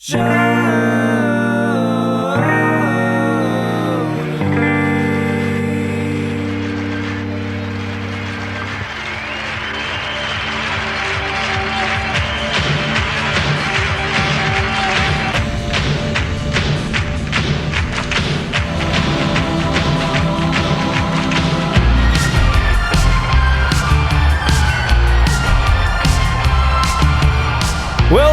Well,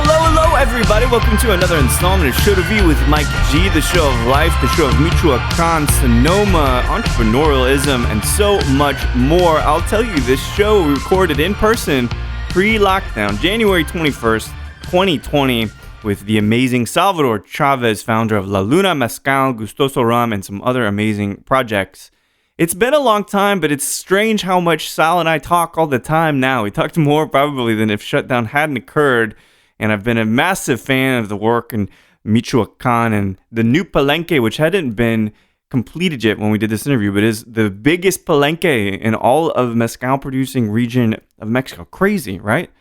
hello, everybody. Welcome to another installment of Show to Be with Mike G, the show of life, the show of Michoacán, Sonoma, entrepreneurialism, and so much more. I'll tell you, this show we recorded in person pre-lockdown, January 21st, 2020, with the amazing Salvador Chavez, founder of La Luna Mezcal, Gustoso Rum, and some other amazing projects. It's been a long time, but it's strange how much Sal and I talk all the time now. We talked more probably than if shutdown hadn't occurred. And I've been a massive fan of the work in Michoacán and the new Palenque, which hadn't been completed yet when we did this interview, but is the biggest Palenque in all of mezcal producing region of Mexico. Crazy, right?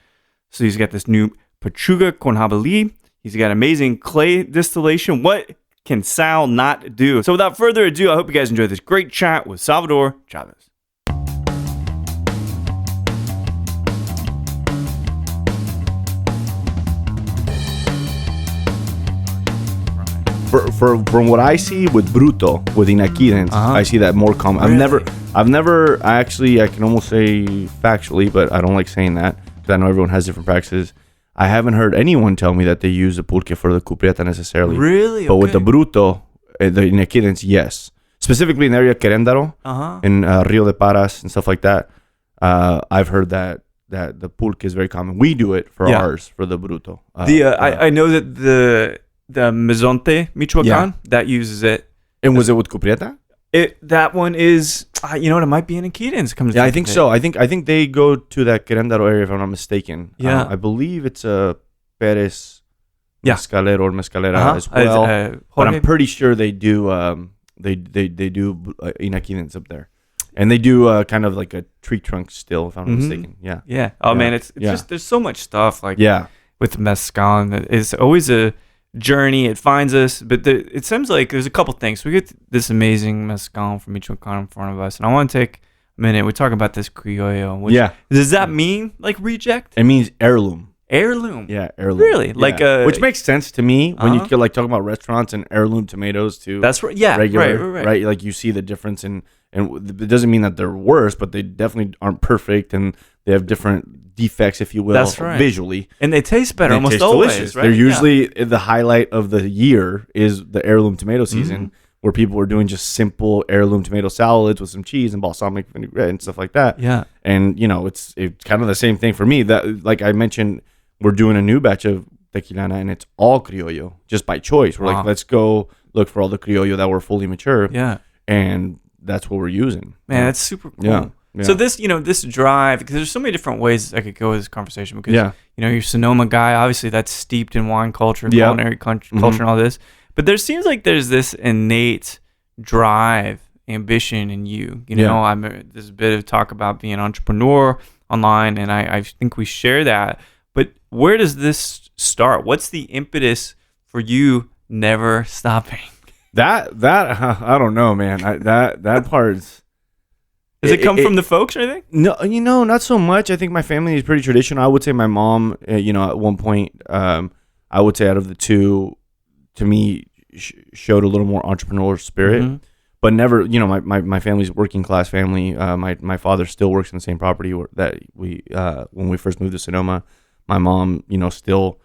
So he's got this new Pechuga con Jabalí. He's got amazing clay distillation. What can Sal not do? So without further ado, I hope you guys enjoyed this great chat with Salvador Chavez. From what I see with Bruto, with Inaquidens, I see that more common. Really? I can almost say factually, but I don't like saying that because I know everyone has different practices. I haven't heard anyone tell me that they use the pulque for the cupriata necessarily. Really? But with the Bruto, the Inaquidens, yes. Specifically in the area of Querétaro, in Rio de Paras and stuff like that, I've heard that the pulque is very common. We do it for ours, for the Bruto. I know that the Mezonte Michoacán that uses it. And was it with cupriata? That one is, you know what? It might be in Inaquidens. I think so. I think they go to that Querétaro area if I'm not mistaken. Yeah, I believe it's a Pérez Mezcalero or Mezcalera as well. But I'm pretty sure they do. They do Inaquidens up there, and they do kind of like a tree trunk still if I'm not mistaken. Yeah. Yeah. Oh man, it's just there's so much stuff like with mezcal, and it's always a journey. It finds us, but it seems like there's a couple things. We get this amazing mezcal from Michoacán in front of us, and I want to take a minute. We talk about this criollo. Which, does that mean like reject? It means heirloom. Heirloom. Yeah, heirloom. Really? Like which makes sense to me when you like talk about restaurants and heirloom tomatoes too. That's right. Yeah, regular, right. Like you see the difference and it doesn't mean that they're worse, but they definitely aren't perfect and they have different defects, if you will, visually. And they taste better almost always, delicious. Right? They're usually the highlight of the year is the heirloom tomato season, where people are doing just simple heirloom tomato salads with some cheese and balsamic vinaigrette and stuff like that. Yeah. And it's kind of the same thing for me. That, like I mentioned, we're doing a new batch of tequilana and it's all criollo just by choice. We're like, let's go look for all the criollo that were fully mature. Yeah. And that's what we're using. Man, that's super cool. Yeah. So this, this drive, because there's so many different ways I could go with this conversation. Because you're Sonoma guy, obviously that's steeped in wine culture, culinary culture, and all this. But there seems like there's this innate drive, ambition in you. There's a bit of talk about being an entrepreneur online, and I think we share that. But where does this start? What's the impetus for you never stopping? That I don't know, man. That part's. Does it come from the folks or anything? No, not so much. I think my family is pretty traditional. I would say my mom, at one point, I would say out of the two, to me, showed a little more entrepreneurial spirit, but never, my family's working class family. My father still works in the same property that we, when we first moved to Sonoma. My mom, still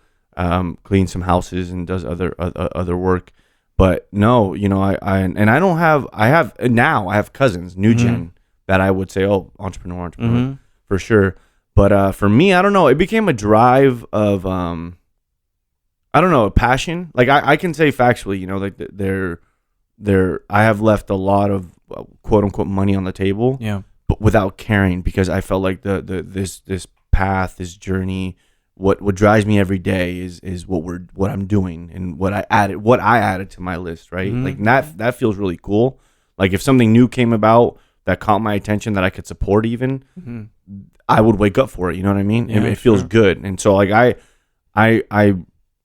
cleans some houses and does other work. But no, I have cousins, new gen, that I would say, entrepreneur for sure. But for me, I don't know. It became a drive of, I don't know, a passion. Like I can say factually, like I have left a lot of quote unquote money on the table, but without caring, because I felt like this path, this journey, what drives me every day is what I'm doing and what I added to my list, right? Like that feels really cool. Like if something new came about that caught my attention that I could support even, I would wake up for it. You know what I mean? Yeah, it feels good. And so like I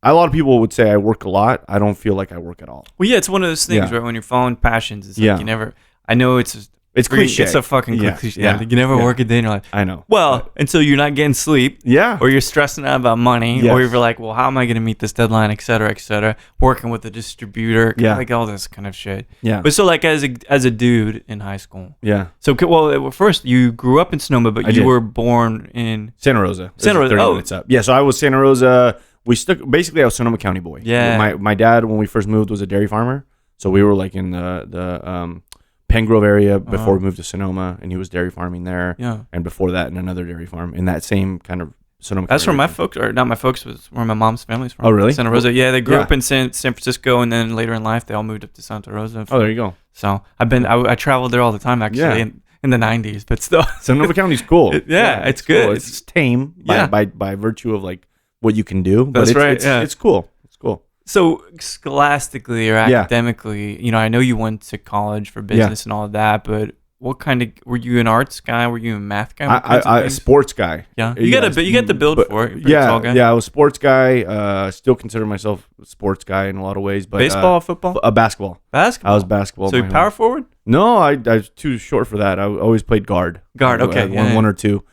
a lot of people would say I work a lot. I don't feel like I work at all. Well, yeah, it's one of those things, right? When you're following passions, it's like you never. I know it's cliche. It's a fucking cliche. Yeah. Like you never work a day in your life. I know. Well, until you're not getting sleep. Yeah. Or you're stressing out about money. Yes. Or you're like, well, how am I going to meet this deadline, et cetera, et cetera. Working with a distributor. Like all this kind of shit. Yeah. But so like as a dude in high school. Yeah. So, well, first you grew up in Sonoma, but you were born in Santa Rosa. Santa Rosa. 30 minutes up. Yeah. So I was Santa Rosa. Basically I was Sonoma County boy. Yeah. My dad, when we first moved, was a dairy farmer. So we were like in the Pen Grove area before we moved to Sonoma, and he was dairy farming there. Yeah. And before that, in another dairy farm in that same kind of Sonoma. That's where my folks, or not my folks, was where my mom's family's from. Oh, really? Santa Rosa. Yeah, they grew up in San Francisco, and then later in life, they all moved up to Santa Rosa. Oh, there you go. So I traveled there all the time, actually, in the 90s, but still. Sonoma County's cool. It's good. Cool. It's tame by virtue of like what you can do. That's right. It's cool. It's cool. So scholastically or academically, I know you went to college for business and all of that, but what kind of, were you an arts guy? Were you a math guy? I a sports guy. Yeah. You get the build for it. Yeah. I was a sports guy. Still consider myself a sports guy in a lot of ways, but baseball, football? Basketball. Basketball. I was basketball. So you power forward? No, I was too short for that. I always played guard. Okay. One or two.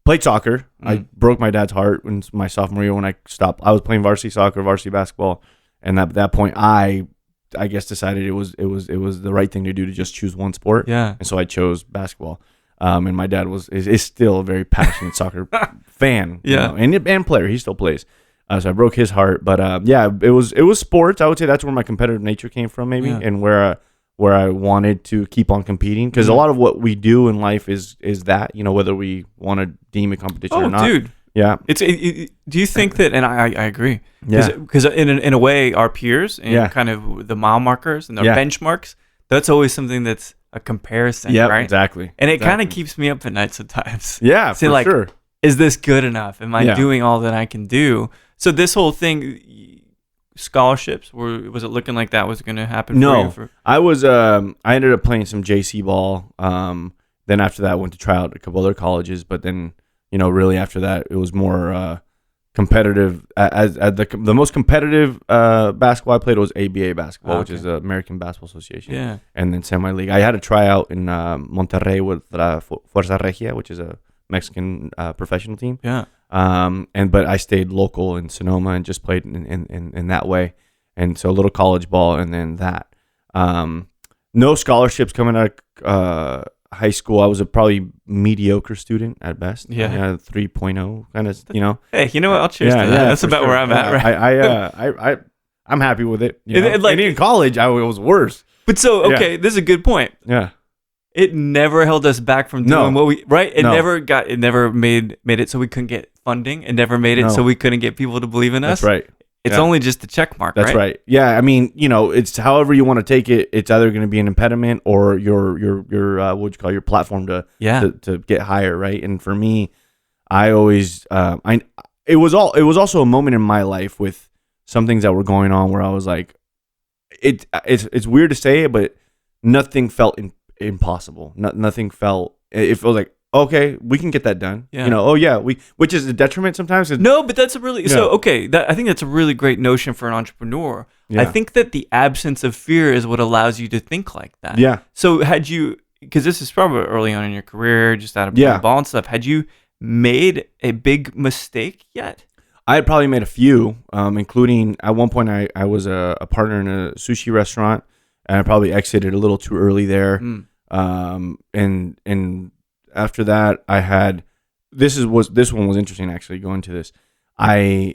Played soccer. I broke my dad's heart in my sophomore year when I stopped. I was playing varsity soccer, varsity basketball, and at that point, I guess decided it was the right thing to do to just choose one sport. Yeah, and so I chose basketball. And my dad is still a very passionate soccer fan. Yeah, and player. He still plays. So I broke his heart, but it was sports. I would say that's where my competitive nature came from, maybe, and where I wanted to keep on competing, because a lot of what we do in life is that, whether we want to deem a competition or not. Oh, dude. Yeah. Do you think that, and I agree, because in a way, our peers and kind of the mile markers and the benchmarks, that's always something that's a comparison, right? Exactly. And it kind of keeps me up at night sometimes. Yeah, for sure. Is this good enough? Am I doing all that I can do? So this whole thing, scholarships, was it looking like that was going to happen? No, for you? I ended up playing some JC ball. Then after that, I went to try out a couple other colleges, but then really after that, it was more competitive. As the most competitive basketball I played was ABA basketball, which is the American Basketball Association. Yeah, and then semi-league. I had a tryout in Monterrey with Fuerza Regia, which is a Mexican professional team. Yeah. But I stayed local in Sonoma and just played in that way, and so a little college ball, and then that. No scholarships coming out of high school. I was a probably mediocre student at best. Yeah, 3.0 kind of. Hey, you know what? I'll cheers to that. That's about where I'm at. Right. I'm happy with it. And in college, I was worse. But so this is a good point. Yeah. It never held us back from doing what we It never made it so we couldn't get funding. It never made it so we couldn't get people to believe in us. That's right. It's only just the check mark. That's right. Yeah, I mean, it's however you want to take it. It's either going to be an impediment or your what would you call your platform to get higher, right? And for me, I always it was also a moment in my life with some things that were going on where I was like, it's weird to say it, but nothing felt impossible. Nothing felt. It felt like, okay, we can get that done. Yeah. Which is a detriment sometimes. No, but that's a really I think that's a really great notion for an entrepreneur. Yeah. I think that the absence of fear is what allows you to think like that. Yeah. So had you, because this is probably early on in your career, just out of playing ball and stuff, had you made a big mistake yet? I had probably made a few, including at one point I was a partner in a sushi restaurant, and I probably exited a little too early there. And after that, I had this one was interesting actually. Going to this, I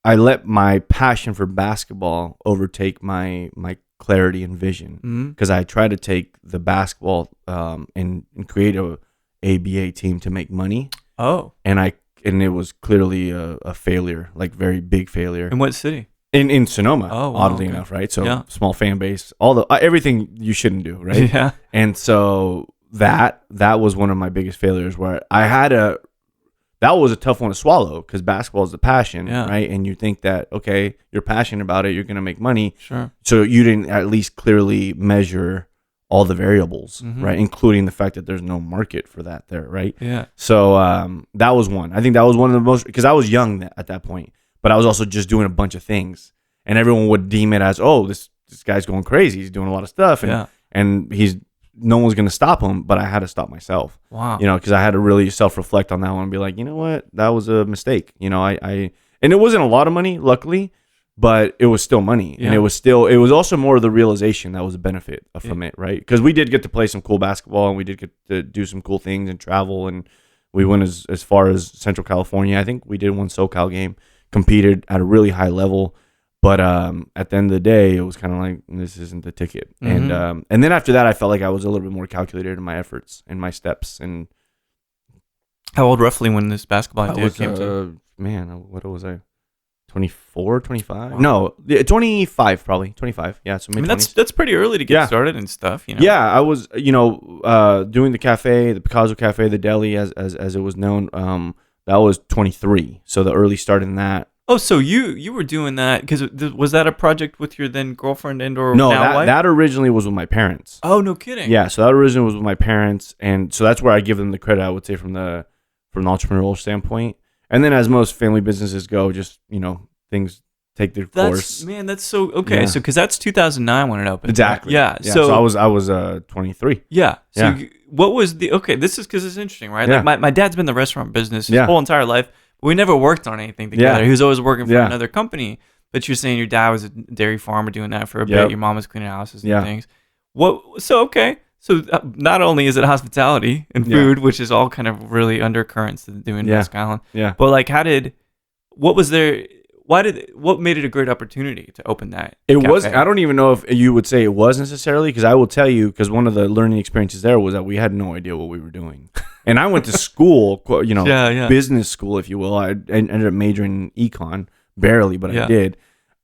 let my passion for basketball overtake my clarity and vision, because I tried to take the basketball and create a ABA team to make money. Oh, and it was clearly a failure, like very big failure. In what city? In Sonoma, oddly enough, right? So small fan base, everything you shouldn't do, right? Yeah. And so that was one of my biggest failures, where that was a tough one to swallow, because basketball is the passion, right? And you think that, okay, you're passionate about it, you're going to make money. Sure. So you didn't at least clearly measure all the variables, right? Including the fact that there's no market for that there, right? Yeah. So that was one. I think that was one of the most, because I was young at that point. but I was also just doing a bunch of things, and everyone would deem it as, oh, this guy's going crazy. He's doing a lot of stuff, and no one's gonna stop him. But I had to stop myself. Wow. Because I had to really self-reflect on that one and be like, you know what, that was a mistake. I and it wasn't a lot of money, luckily, but it was still money, and it was also more of the realization that was a benefit from it, right? Because we did get to play some cool basketball, and we did get to do some cool things and travel, and we went as far as Central California. I think we did one SoCal game, competed at a really high level, but at the end of the day, it was kind of like, this isn't the ticket. And then after that, I felt like I was a little bit more calculated in my efforts and my steps. And how old roughly when this basketball idea came to? Man, what was I? 24, 25? Wow. No, 25 probably. 25. Yeah, so mid-20s. That's pretty early to get started and stuff, Yeah, I was, doing the cafe, the Picasso Cafe, the deli as it was known. That was 23. So the early start in that. Oh, so you were doing that because was that a project with your then girlfriend and or no, now wife? That originally was with my parents. Oh, no kidding. Yeah, so that originally was with my parents, and so that's where I give them the credit, I would say, from an entrepreneurial standpoint. And then as most family businesses go, just, things take their course. Man, that's so okay. Yeah. So because that's 2009 when it opened. Exactly. Yeah. So I was 23. Yeah. So what was this is because it's interesting, right? Yeah. Like my dad's been in the restaurant business his whole entire life. But we never worked on anything together. He was always working for another company. But you're saying your dad was a dairy farmer doing that for a bit. Your mom was cleaning houses and things. So not only is it hospitality and food, which is all kind of really undercurrents to doing mezcal. Yeah. But like, what made it a great opportunity to open that? It cafe? was, I don't even know if you would say it was necessarily, because I will tell you, because one of the learning experiences there was that we had no idea what we were doing. And I went to school, business school, if you will. I ended up majoring in econ, barely, but I did.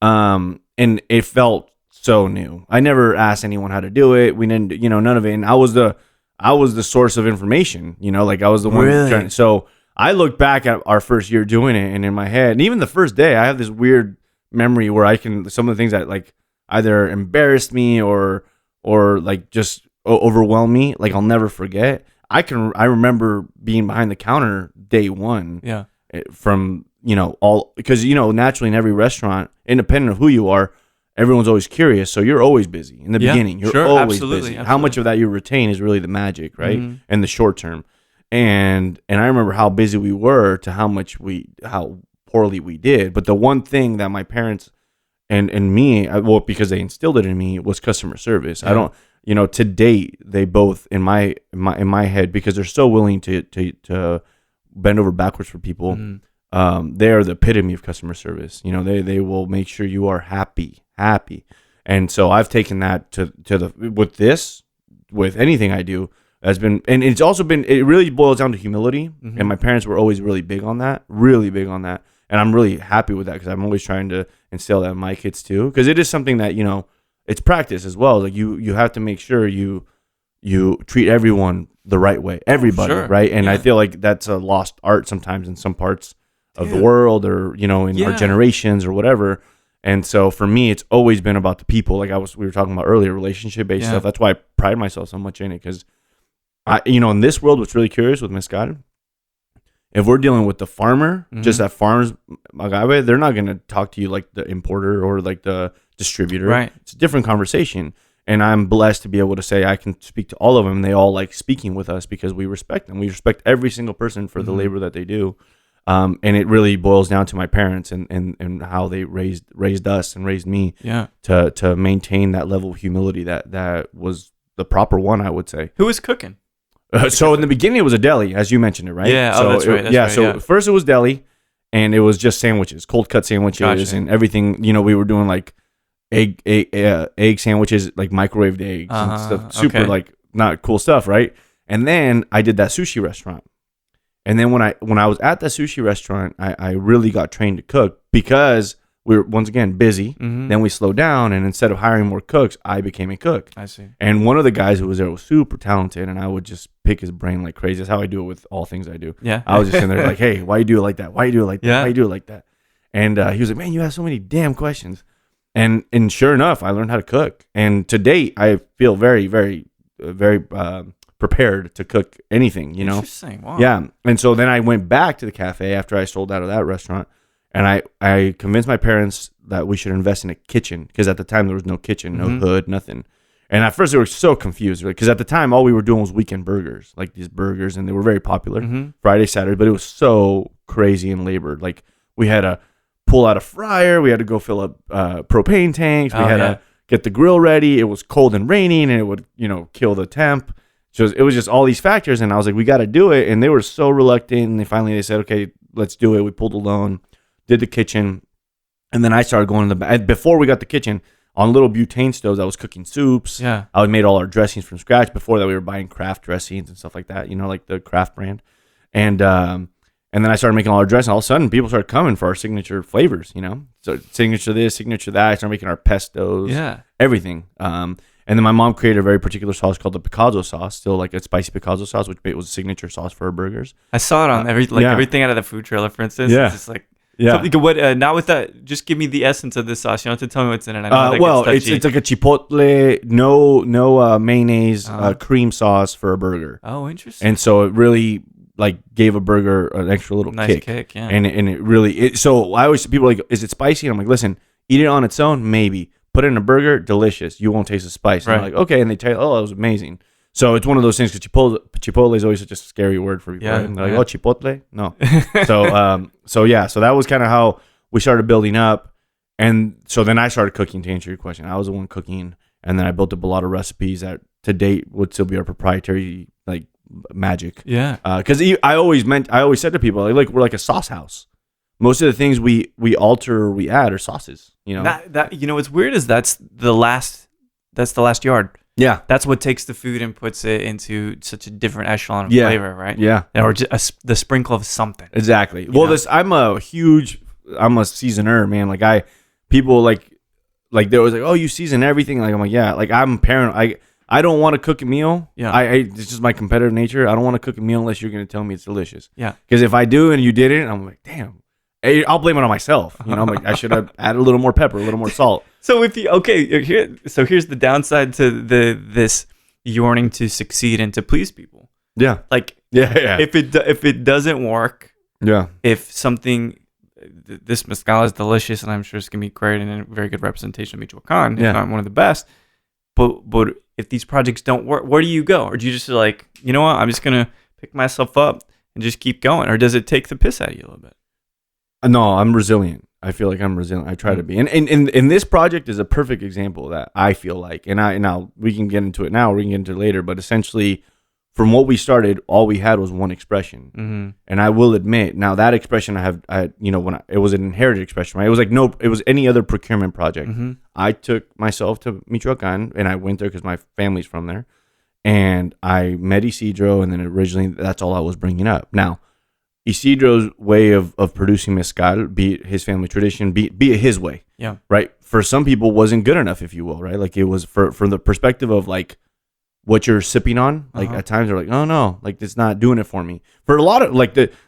And it felt so new. I never asked anyone how to do it. We didn't, none of it. And I was the source of information, like I was the one trying. So I look back at our first year doing it, and in my head, and even the first day, I have this weird memory where some of the things that like either embarrassed me or like just overwhelmed me, like I'll never forget. I remember being behind the counter day one. Yeah. From, because, naturally in every restaurant, independent of who you are, everyone's always curious. So you're always busy in the beginning. You're always busy. Absolutely. How much of that you retain is really the magic, right? Mm-hmm. In the short term. And I remember how busy we were to how poorly we did. But the one thing that my parents and me, because they instilled it in me, was customer service. Yeah. I don't, to date, they both in my head, because they're so willing to bend over backwards for people. Mm-hmm. They are the epitome of customer service. They will make sure you are happy. And so I've taken that with anything I do. Has been, and it's also been, it really boils down to humility. Mm-hmm. And my parents were always really big on that. And I'm really happy with that, because I'm always trying to instill that in my kids too. Because it is something that, it's practice as well. Like you have to make sure you treat everyone the right way, everybody, right? And I feel like that's a lost art sometimes in some parts of the world, or, in our generations or whatever. And so for me, it's always been about the people. Like we were talking about earlier, relationship-based stuff. That's why I pride myself so much in it, because in this world, what's really curious with mezcal, if we're dealing with the farmer, just that farmer's agave, they're not going to talk to you like the importer or like the distributor. Right. It's a different conversation. And I'm blessed to be able to say I can speak to all of them. They all like speaking with us because we respect them. We respect every single person for the labor that they do. And it really boils down to my parents and how they raised us and raised me to maintain that level of humility that was the proper one, I would say. Who was cooking? So in the beginning, it was a deli, as you mentioned it, right? Yeah, so that's right. So first it was deli, and it was just sandwiches, cold cut sandwiches, and everything. We were doing like egg sandwiches, like microwaved eggs and stuff, super like not cool stuff, right? And then I did that sushi restaurant, and then when I was at that sushi restaurant, I really got trained to cook, because we were, once again, busy. Mm-hmm. Then we slowed down, and instead of hiring more cooks, I became a cook. I see. And one of the guys who was there was super talented, and I would just pick his brain like crazy. That's how I do it with all things I do. Yeah. I was just sitting there like, hey, why you do it like that? Why you do it like that? Why you do it like that? And he was like, man, you have so many damn questions. And sure enough, I learned how to cook. And to date, I feel very, very, very prepared to cook anything, Interesting. Wow. Yeah. And so then I went back to the cafe after I sold out of that restaurant. And I convinced my parents that we should invest in a kitchen because at the time there was no kitchen, no hood, nothing. And at first they were so confused because at the time all we were doing was weekend burgers, like these burgers, and they were very popular Friday, Saturday, but it was so crazy and labored. Like we had to pull out a fryer, we had to go fill up propane tanks, we had to get the grill ready. It was cold and raining, and it would kill the temp. So it was just all these factors, and I was like, we got to do it. And they were so reluctant, and they said, okay, let's do it. We pulled a loan, did the kitchen, and then I started going to the back. Before we got the kitchen, on little butane stoves, I was cooking soups. Yeah. I made all our dressings from scratch. Before that, we were buying craft dressings and stuff like that, like the craft brand. And then I started making all our dressings. All of a sudden, people started coming for our signature flavors, So signature this, signature that. I started making our pestos, everything. And then my mom created a very particular sauce called the Picasso sauce, still like a spicy Picasso sauce, which was a signature sauce for her burgers. I saw it on everything out of the food trailer, for instance. Yeah. It's just like, what? Not with that. Just give me the essence of this sauce. You don't have to tell me what's in it. I know it's like a chipotle, no mayonnaise, cream sauce for a burger. Oh, interesting. And so it really like gave a burger an extra little nice kick. Yeah. And it really. So I always people are like, is it spicy? And I'm like, listen, eat it on its own, maybe. Put it in a burger, delicious. You won't taste the spice. And right. they're like, okay, and they tell you, oh, it was amazing. So it's one of those things because chipotle is always such a scary word for people. Yeah, right? And they're like, oh, chipotle? No. So that was kind of how we started building up. And so then I started cooking, to answer your question. I was the one cooking, and then I built up a lot of recipes that to date would still be our proprietary like magic. Yeah. Because I always said to people, like we're like a sauce house. Most of the things we alter or we add are sauces. That what's weird is that's the last yard. Yeah. That's what takes the food and puts it into such a different echelon of flavor, right? Yeah. Or just the sprinkle of something. Exactly. Well, I'm a seasoner, man. Like people like they was like, oh, you season everything. Like I'm like, yeah. Like I'm parent. I don't want to cook a meal. Yeah. It's just my competitive nature. I don't want to cook a meal unless you're going to tell me it's delicious. Yeah. Because if I do and you didn't, I'm like, damn. I'll blame it on myself. I'm like, I should have added a little more pepper, a little more salt. So here's the downside to this yearning to succeed and to please people. Yeah. Like yeah. If it doesn't work. Yeah. If something, this mezcal is delicious, and I'm sure it's gonna be great and a very good representation of Michoacán, if not one of the best. But if these projects don't work, where do you go? Or do you just like, you know what, I'm just gonna pick myself up and just keep going? Or does it take the piss out of you a little bit? No, I'm resilient. I feel like I'm resilient. I try to be. And this project is a perfect example of that, I feel like. And now we can get into it now, or we can get into it later. But essentially, from what we started, all we had was one expression. Mm-hmm. And I will admit, now that expression it was an inherited expression, right? It was like, it was any other procurement project. Mm-hmm. I took myself to Michoacán, and I went there because my family's from there. And I met Isidro, and then originally that's all I was bringing up. Now, Isidro's way of producing mezcal, be it his family tradition, be it his way. Yeah. Right. For some people wasn't good enough, if you will, right? Like it was from the perspective of like what you're sipping on. Like at times they're like, oh no, like it's not doing it for me. For a lot of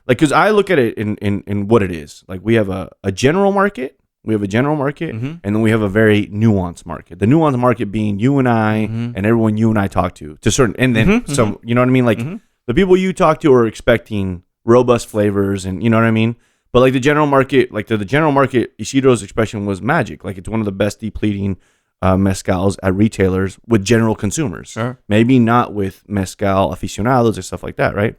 because I look at it in what it is. Like we have a general market, and then we have a very nuanced market. The nuanced market being you and I and everyone you and I talk to certain, and then some, you know what I mean? Like the people you talk to are expecting robust flavors, and you know what I mean. But like the general market, Isidro's expression was magic. Like it's one of the best depleting mezcals at retailers with general consumers. Sure. Maybe not with mezcal aficionados or stuff like that, right?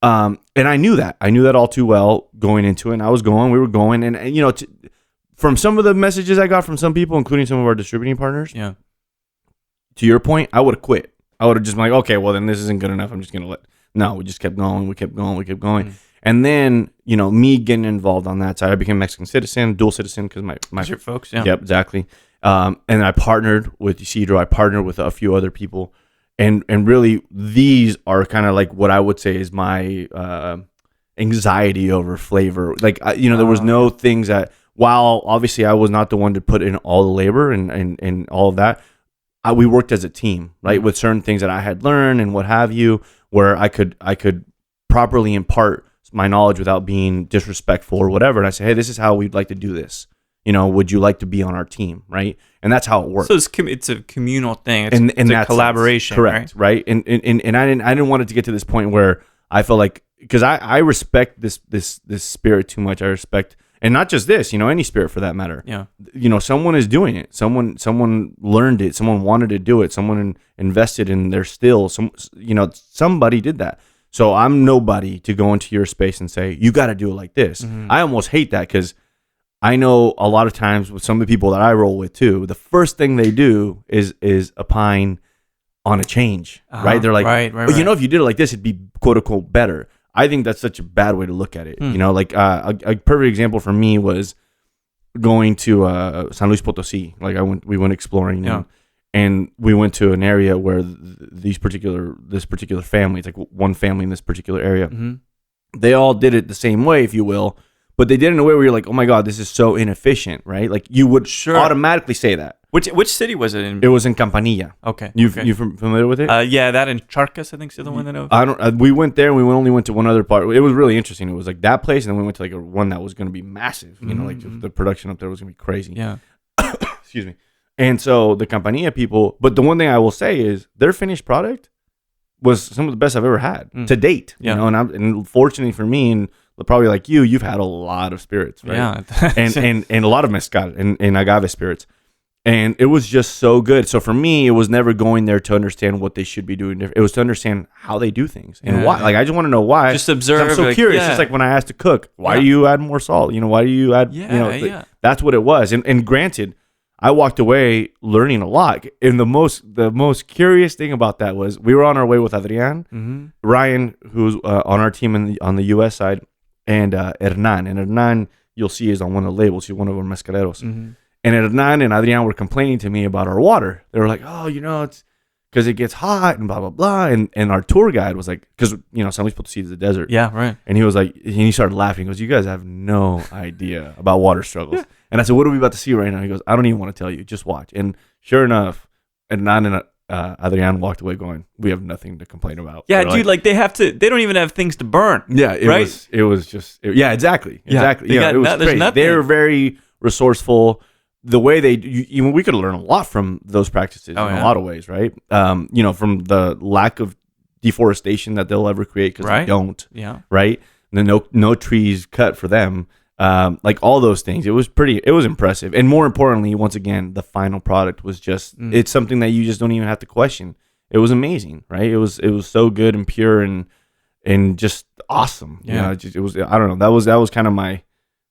And I knew that. I knew that all too well going into it. And we were going, and from some of the messages I got from some people, including some of our distributing partners. Yeah. To your point, I would have quit. I would have just been like, okay, well then this isn't good enough. I'm just gonna No, we just kept going. We kept going. And then, me getting involved on that side, I became Mexican citizen, dual citizen, because my your folks, yeah. Yep, exactly. And I partnered with Isidro. I partnered with a few other people. And really, these are kind of like what I would say is my anxiety over flavor. Like, there was no things that, while obviously I was not the one to put in all the labor and all of that, we worked as a team, right? With certain things that I had learned and what have you, where I could properly impart my knowledge without being disrespectful or whatever. And I say, hey, this is how we'd like to do this. Would you like to be on our team, right? And that's how it works. So it's a communal thing. It's a collaboration, correct, right? And I didn't want it to get to this point where I felt like, because I respect this spirit too much. I respect, And not just this, any spirit for that matter. Yeah. Someone is doing it. Someone learned it. Someone wanted to do it. Someone invested in their still. Somebody did that. So I'm nobody to go into your space and say, you got to do it like this. I almost hate that because I know a lot of times with some of the people that I roll with too, the first thing they do is opine on a change, right? They're like, right. If you did it like this, it'd be quote unquote better. I think that's such a bad way to look at it. A perfect example for me was going to San Luis Potosí. Like we went exploring and we went to an area where this particular family, it's like one family in this particular area. They all did it the same way, if you will, but they did it in a way where you're like, oh my God, this is so inefficient, right? Like you would automatically say that. Which city was it in? It was in Campanilla. Okay. You familiar with it? Yeah, that in Charcas, I think, is the other one that I know. We went there and we only went to one other part. It was really interesting. It was like that place, and then we went to like one that was going to be massive. The production up there was going to be crazy. Yeah. Excuse me. And so the Campanilla people, but the one thing I will say is their finished product was some of the best I've ever had to date. Yeah. And fortunately for me, and probably like you've had a lot of spirits, right? Yeah. and a lot of mezcal and agave spirits. And it was just so good. So for me, it was never going there to understand what they should be doing. It was to understand how they do things and why. Like I just want to know why. Just observe. I'm so curious. It's like when I asked to cook, why do you add more salt? Why do you add? That's what it was. And granted, I walked away learning a lot. And the most curious thing about that was we were on our way with Adrian, Ryan, who's on our team on the U.S. side, and Hernan. And Hernan, you'll see, is on one of the labels. He's one of our mezcaleros. And Hernan and Adrian were complaining to me about our water. They were like, oh, it's because it gets hot and blah, blah, blah. And our tour guide was like, because, San Luis Potosí is a desert. Yeah, right. And he was like, and he started laughing. He goes, you guys have no idea about water struggles. And I said, what are we about to see right now? He goes, I don't even want to tell you. Just watch. And sure enough, Hernan and Adrian walked away going, we have nothing to complain about. Yeah, dude, like they don't even have things to burn. Yeah, it was just, exactly. Yeah, it was great. They're very resourceful. The way we could learn a lot from those practices in a lot of ways, right? From the lack of deforestation that they'll ever create because they don't, right? And then no trees cut for them, like all those things. It was impressive, and more importantly, once again, the final product was just it's something that you just don't even have to question. It was amazing, right? It was so good and pure and just awesome. Yeah, it was. I don't know. That was kind of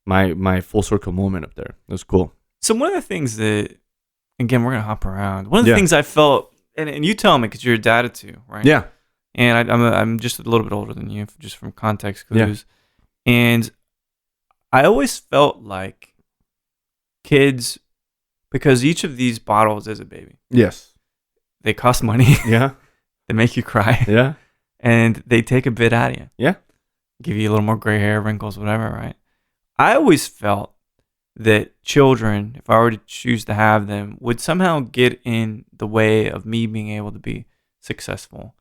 my full circle moment up there. It was cool. So one of the things that, again, we're going to hop around. One of the things I felt, and you tell me because you're a dad too, right? Yeah. And I'm just a little bit older than you, just from context clues. Yeah. And I always felt like kids, because each of these bottles is a baby. Yes. They cost money. Yeah. They make you cry. Yeah. And they take a bit out of you. Yeah. Give you a little more gray hair, wrinkles, whatever, right? I always felt that children, if I were to choose to have them, would somehow get in the way of me being able to be successful.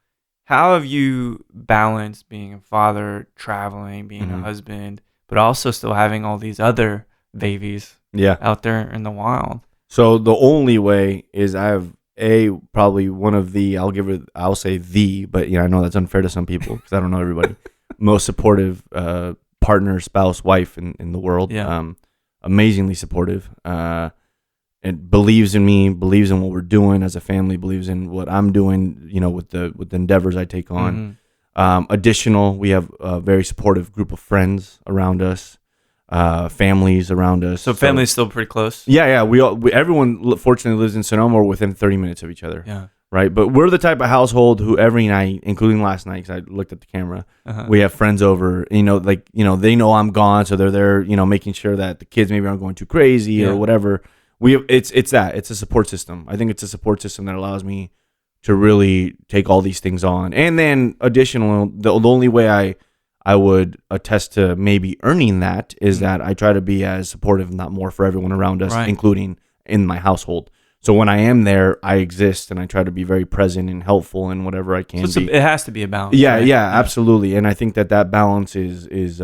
How have you balanced being a father, traveling, being a husband, but also still having all these other babies out there in the wild? So the only way is I have probably one of the, I'll say the, but I know that's unfair to some people because I don't know everybody, most supportive partner, spouse, wife in the world. Yeah. Amazingly supportive, and believes in me, believes in what we're doing as a family, believes in what I'm doing, with the endeavors I take on. Additional, we have a very supportive group of friends around us, families around us. So family's still pretty close. Yeah. Everyone fortunately lives in Sonoma or within 30 minutes of each other. Yeah. Right, but we're the type of household who every night, including last night, because I looked at the camera, we have friends over. They know I'm gone, so they're there, making sure that the kids maybe aren't going too crazy or whatever. It's a support system. I think it's a support system that allows me to really take all these things on. And then additional, the only way I would attest to maybe earning that is that I try to be as supportive, if not more, for everyone around us, including in my household. So when I am there, I exist and I try to be very present and helpful in whatever I can be. It has to be a balance. Yeah, right? Yeah, absolutely. And I think that balance is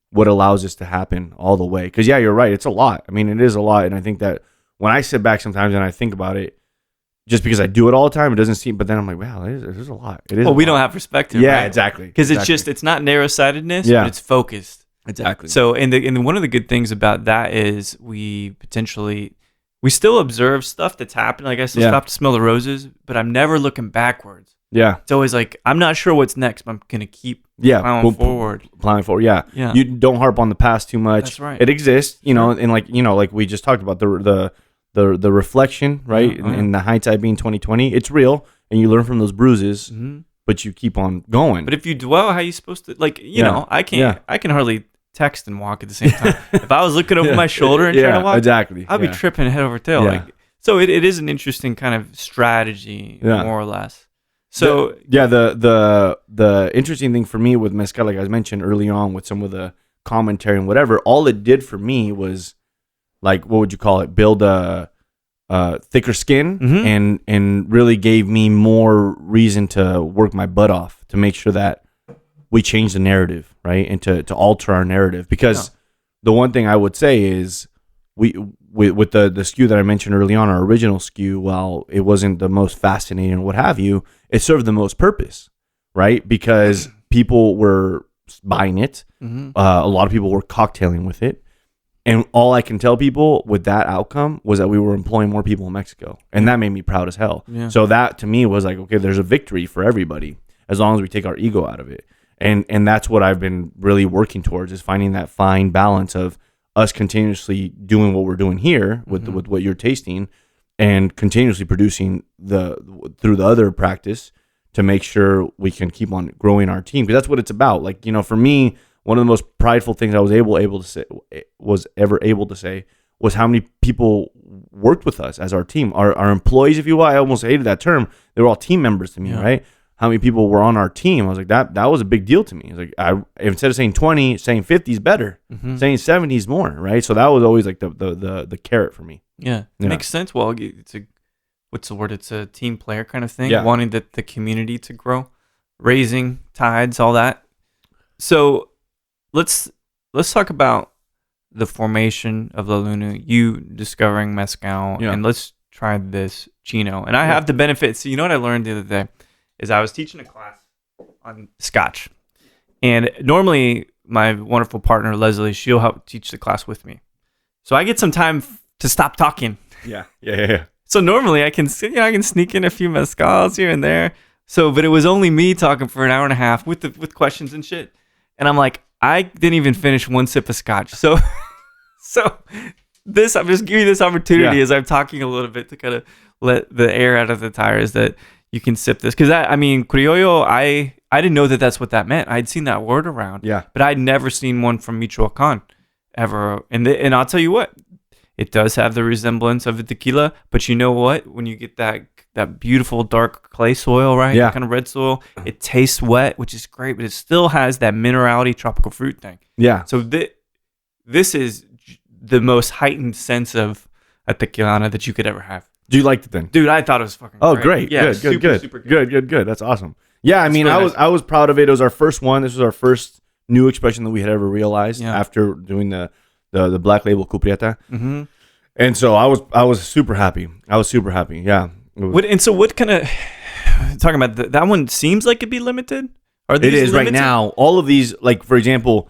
what allows this to happen all the way. Because, you're right. It's a lot. I mean, it is a lot. And I think that when I sit back sometimes and I think about it, just because I do it all the time, it doesn't seem, but then I'm like, wow, it is a lot. It is. Well, we don't have perspective. Yeah, right? exactly. Because it's not narrow-sightedness, but it's focused. Exactly. So, and one of the good things about that is we still observe stuff that's happened. Like I still stop to smell the roses, but I'm never looking backwards. Yeah. It's always like, I'm not sure what's next, but I'm going to keep plowing forward. Plowing forward, yeah. You don't harp on the past too much. That's right. It exists, and like we just talked about, the reflection, right? And the hindsight being 2020, it's real, and you learn from those bruises, but you keep on going. But if you dwell, how you supposed to, like, I can hardly text and walk at the same time. If I was looking over my shoulder and trying to walk, exactly. I'd be tripping head over tail. Like, so it is an interesting kind of strategy, more or less. So the interesting thing for me with mezcal, like I mentioned early on, with some of the commentary and whatever, all it did for me was, like, what would you call it? Build a thicker skin, and really gave me more reason to work my butt off to make sure that we change the narrative, right? And to alter our narrative, because the one thing I would say is with the SKU that I mentioned early on, our original SKU, while it wasn't the most fascinating or what have you, it served the most purpose, right? Because people were buying it. A lot of people were cocktailing with it. And all I can tell people with that outcome was that we were employing more people in Mexico. And that made me proud as hell. Yeah. So that to me was like, okay, there's a victory for everybody as long as we take our ego out of it. And that's what I've been really working towards, is finding that fine balance of us continuously doing what we're doing here with what you're tasting, and continuously producing through the other practice to make sure we can keep on growing our team. Because that's what it's about. Like, for me, one of the most prideful things I was able to say was how many people worked with us as our team, our employees, if you will. I almost hated that term. They were all team members to me, right? How many people were on our team? I was like, that was a big deal to me. It's like, instead of saying 20, saying 50 is better. Saying 70 is more, right? So that was always like the carrot for me. Yeah, it makes sense. Well, what's the word? It's a team player kind of thing. Wanting the community to grow, raising tides, all that. So let's talk about the formation of La Luna, you discovering mezcal, and let's try this Chino. And I have the benefits. So you know what I learned the other day is I was teaching a class on Scotch, and normally my wonderful partner Leslie, she'll help teach the class with me, so I get some time to stop talking. Yeah. So normally I can sneak in a few mezcals here and there. So, but it was only me talking for an hour and a half with questions and shit, and I'm like, I didn't even finish one sip of Scotch. So this, I'm just giving you this opportunity as I'm talking a little bit to kind of let the air out of the tires that you can sip this. Because criollo, I didn't know that that's what that meant. I'd seen that word around, but I'd never seen one from Michoacán ever. And I'll tell you what, it does have the resemblance of a tequila, but you know what? When you get that beautiful dark clay soil, right? That kind of red soil, it tastes wet, which is great, but it still has that minerality tropical fruit thing. Yeah. So this is the most heightened sense of a tequilana that you could ever have. Do you like the thing? Dude, I thought it was fucking great. Yeah, good. Super good. That's awesome. Yeah, I mean, really I was proud of it. It was our first one. This was our first new expression that we had ever realized after doing the Black Label Cuprieta. And so I was super happy. Yeah. What kind of talking about that one seems like it'd be limited? It is limited? Right now. All of these, like, for example,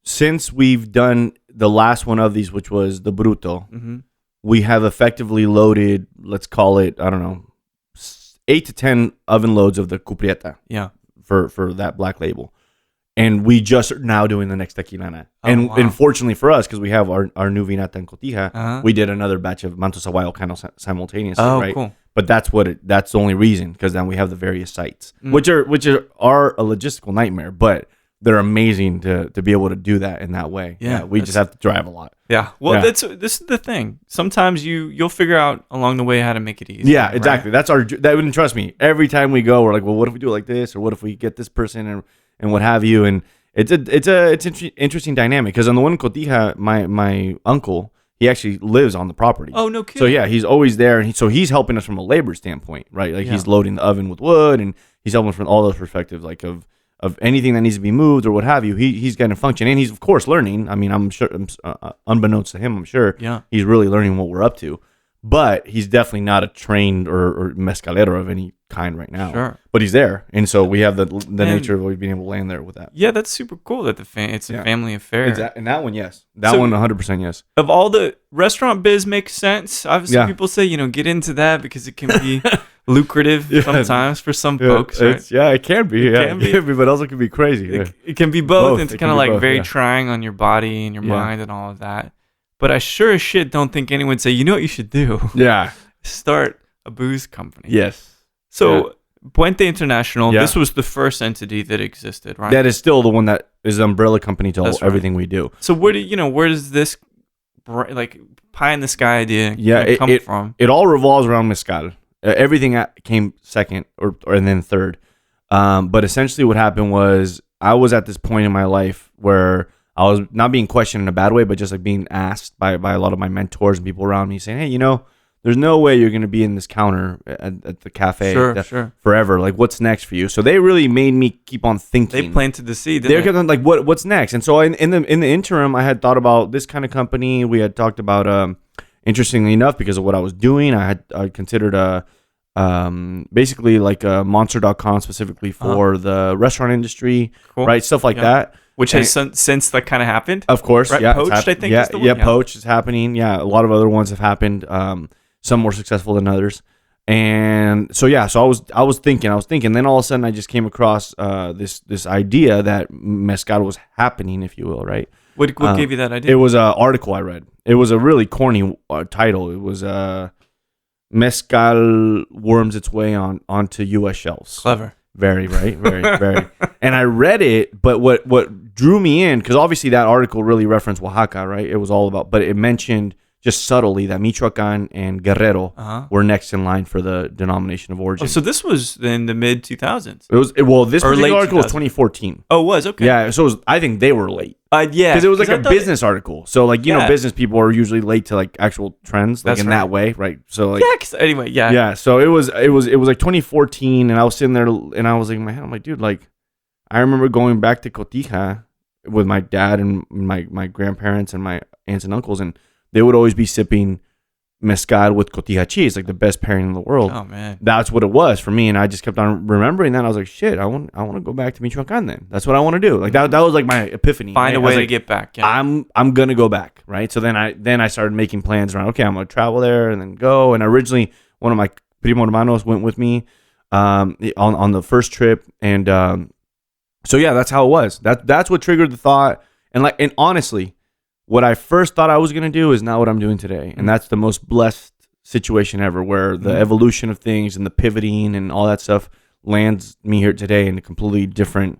since we've done the last one of these, which was the Bruto, we have effectively loaded, let's call it, I don't know, 8 to 10 oven loads of the Cuprieta. Yeah. For that Black Label. And we just are now doing the next tequilana. And fortunately for us, because we have our new Vinata and Cotija, we did another batch of Manto Saguayo kind of simultaneously, right? Cool. But that's the only reason, because then we have the various sites, which are a logistical nightmare, but they're amazing to be able to do that in that way. Yeah, we just have to drive a lot. Yeah. Well, this is the thing. Sometimes you'll figure out along the way how to make it easy. Yeah, exactly. Right? And trust me, every time we go, we're like, well, what if we do it like this, or what if we get this person and what have you? And it's an interesting dynamic, because on the one Cotija, my uncle, he actually lives on the property. Oh, no kidding. So yeah, he's always there, and he's helping us from a labor standpoint, right? Like he's loading the oven with wood, and he's helping from all those perspectives, like of anything that needs to be moved or what have you. He's getting a function, and he's of course learning. I mean, I'm sure, unbeknownst to him, I'm sure, he's really learning what we're up to. But he's definitely not a trained or mezcalero of any kind right now. Sure. But he's there, and so we have the nature of always being able to land there with that. Yeah, that's super cool that it's a family affair. Exactly. And that one, yes. That one, 100% yes. Of all the restaurant biz makes sense. Obviously, people say, get into that because it can be lucrative sometimes for some folks, right? It can be. It can be, but also can be crazy. It can be both. It's It kind of can be like both, very trying on your body and your mind and all of that. But I sure as shit don't think anyone would say, you know what you should do? Yeah. Start a booze company. Yes. So Puente International, Yeah. this was the first entity that existed, right? That is still the one that is the umbrella company to everything we do. So where does this like pie in the sky idea come from? It all revolves around mezcal. Everything came second or and then third. But essentially what happened was I was at this point in my life where I was not being questioned in a bad way, but just like being asked by a lot of my mentors and people around me saying, hey, there's no way you're going to be in this counter at the cafe forever. Like, what's next for you? So they really made me keep on thinking. They planted the seed. They're kind of like, what's next? And so in the interim, I had thought about this kind of company. We had talked about, interestingly enough, because of what I was doing, I considered basically like a Monster.com specifically for the restaurant industry, right? Stuff like that. Which has since that kind of happened. Of course, right? Poached, I think. Yeah, is the one. Poached is happening. Yeah, a lot of other ones have happened. Some more successful than others. And so I was thinking. Then all of a sudden, I just came across this idea that mezcal was happening, if you will, right? What gave you that idea? It was an article I read. It was a really corny title. It was mezcal worms its way onto U.S. shelves. Clever. Very, right? Very, very. And I read it, but what drew me in, because obviously that article really referenced Oaxaca, right? It was all about, but it mentioned just subtly that Michoacán and Guerrero were next in line for the denomination of origin. Oh, so this was in the mid 2000s. This particular article was 2014. Oh, it was? Okay. Yeah, so I think they were late. Yeah. Because it was like a business article. So like, business people are usually late to like actual trends, like that way, right? So like anyway, Yeah, so it was like 2014 and I was sitting there and I was like in my head, I'm like, dude, like I remember going back to Cotija with my dad and my grandparents and my aunts and uncles, and they would always be sipping mezcal with cotija cheese, like the best pairing in the world. Oh man, that's what it was for me, and I just kept on remembering that. And I was like, shit, I want to go back to Michoacán. Then that's what I want to do. Like that was like my epiphany. Find a way to get back. Yeah. I'm gonna go back, right? So then I started making plans around. Okay, I'm gonna travel there and then go. And originally, one of my primo hermanos went with me on the first trip, and so yeah, that's how it was. That's what triggered the thought. And honestly, what I first thought I was going to do is not what I'm doing today. And that's the most blessed situation ever, where the evolution of things and the pivoting and all that stuff lands me here today in a completely different,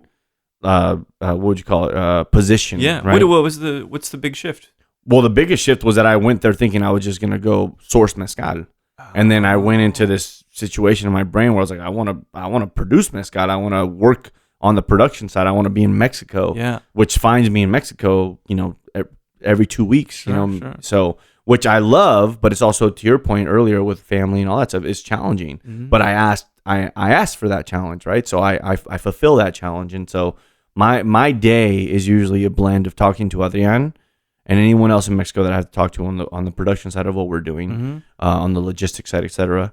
what would you call it, position. Yeah. Right? What's the big shift? Well, the biggest shift was that I went there thinking I was just going to go source mezcal. And then I went into this situation in my brain where I was like, I want to produce mezcal. I want to work on the production side. I want to be in Mexico, which finds me in Mexico, every 2 weeks, Sure. So, which I love, but it's also, to your point earlier with family and all that stuff, is challenging. Mm-hmm. But I asked for that challenge, right? So I fulfill that challenge. And so my day is usually a blend of talking to Adrian and anyone else in Mexico that I have to talk to on the production side of what we're doing, on the logistics side, etc.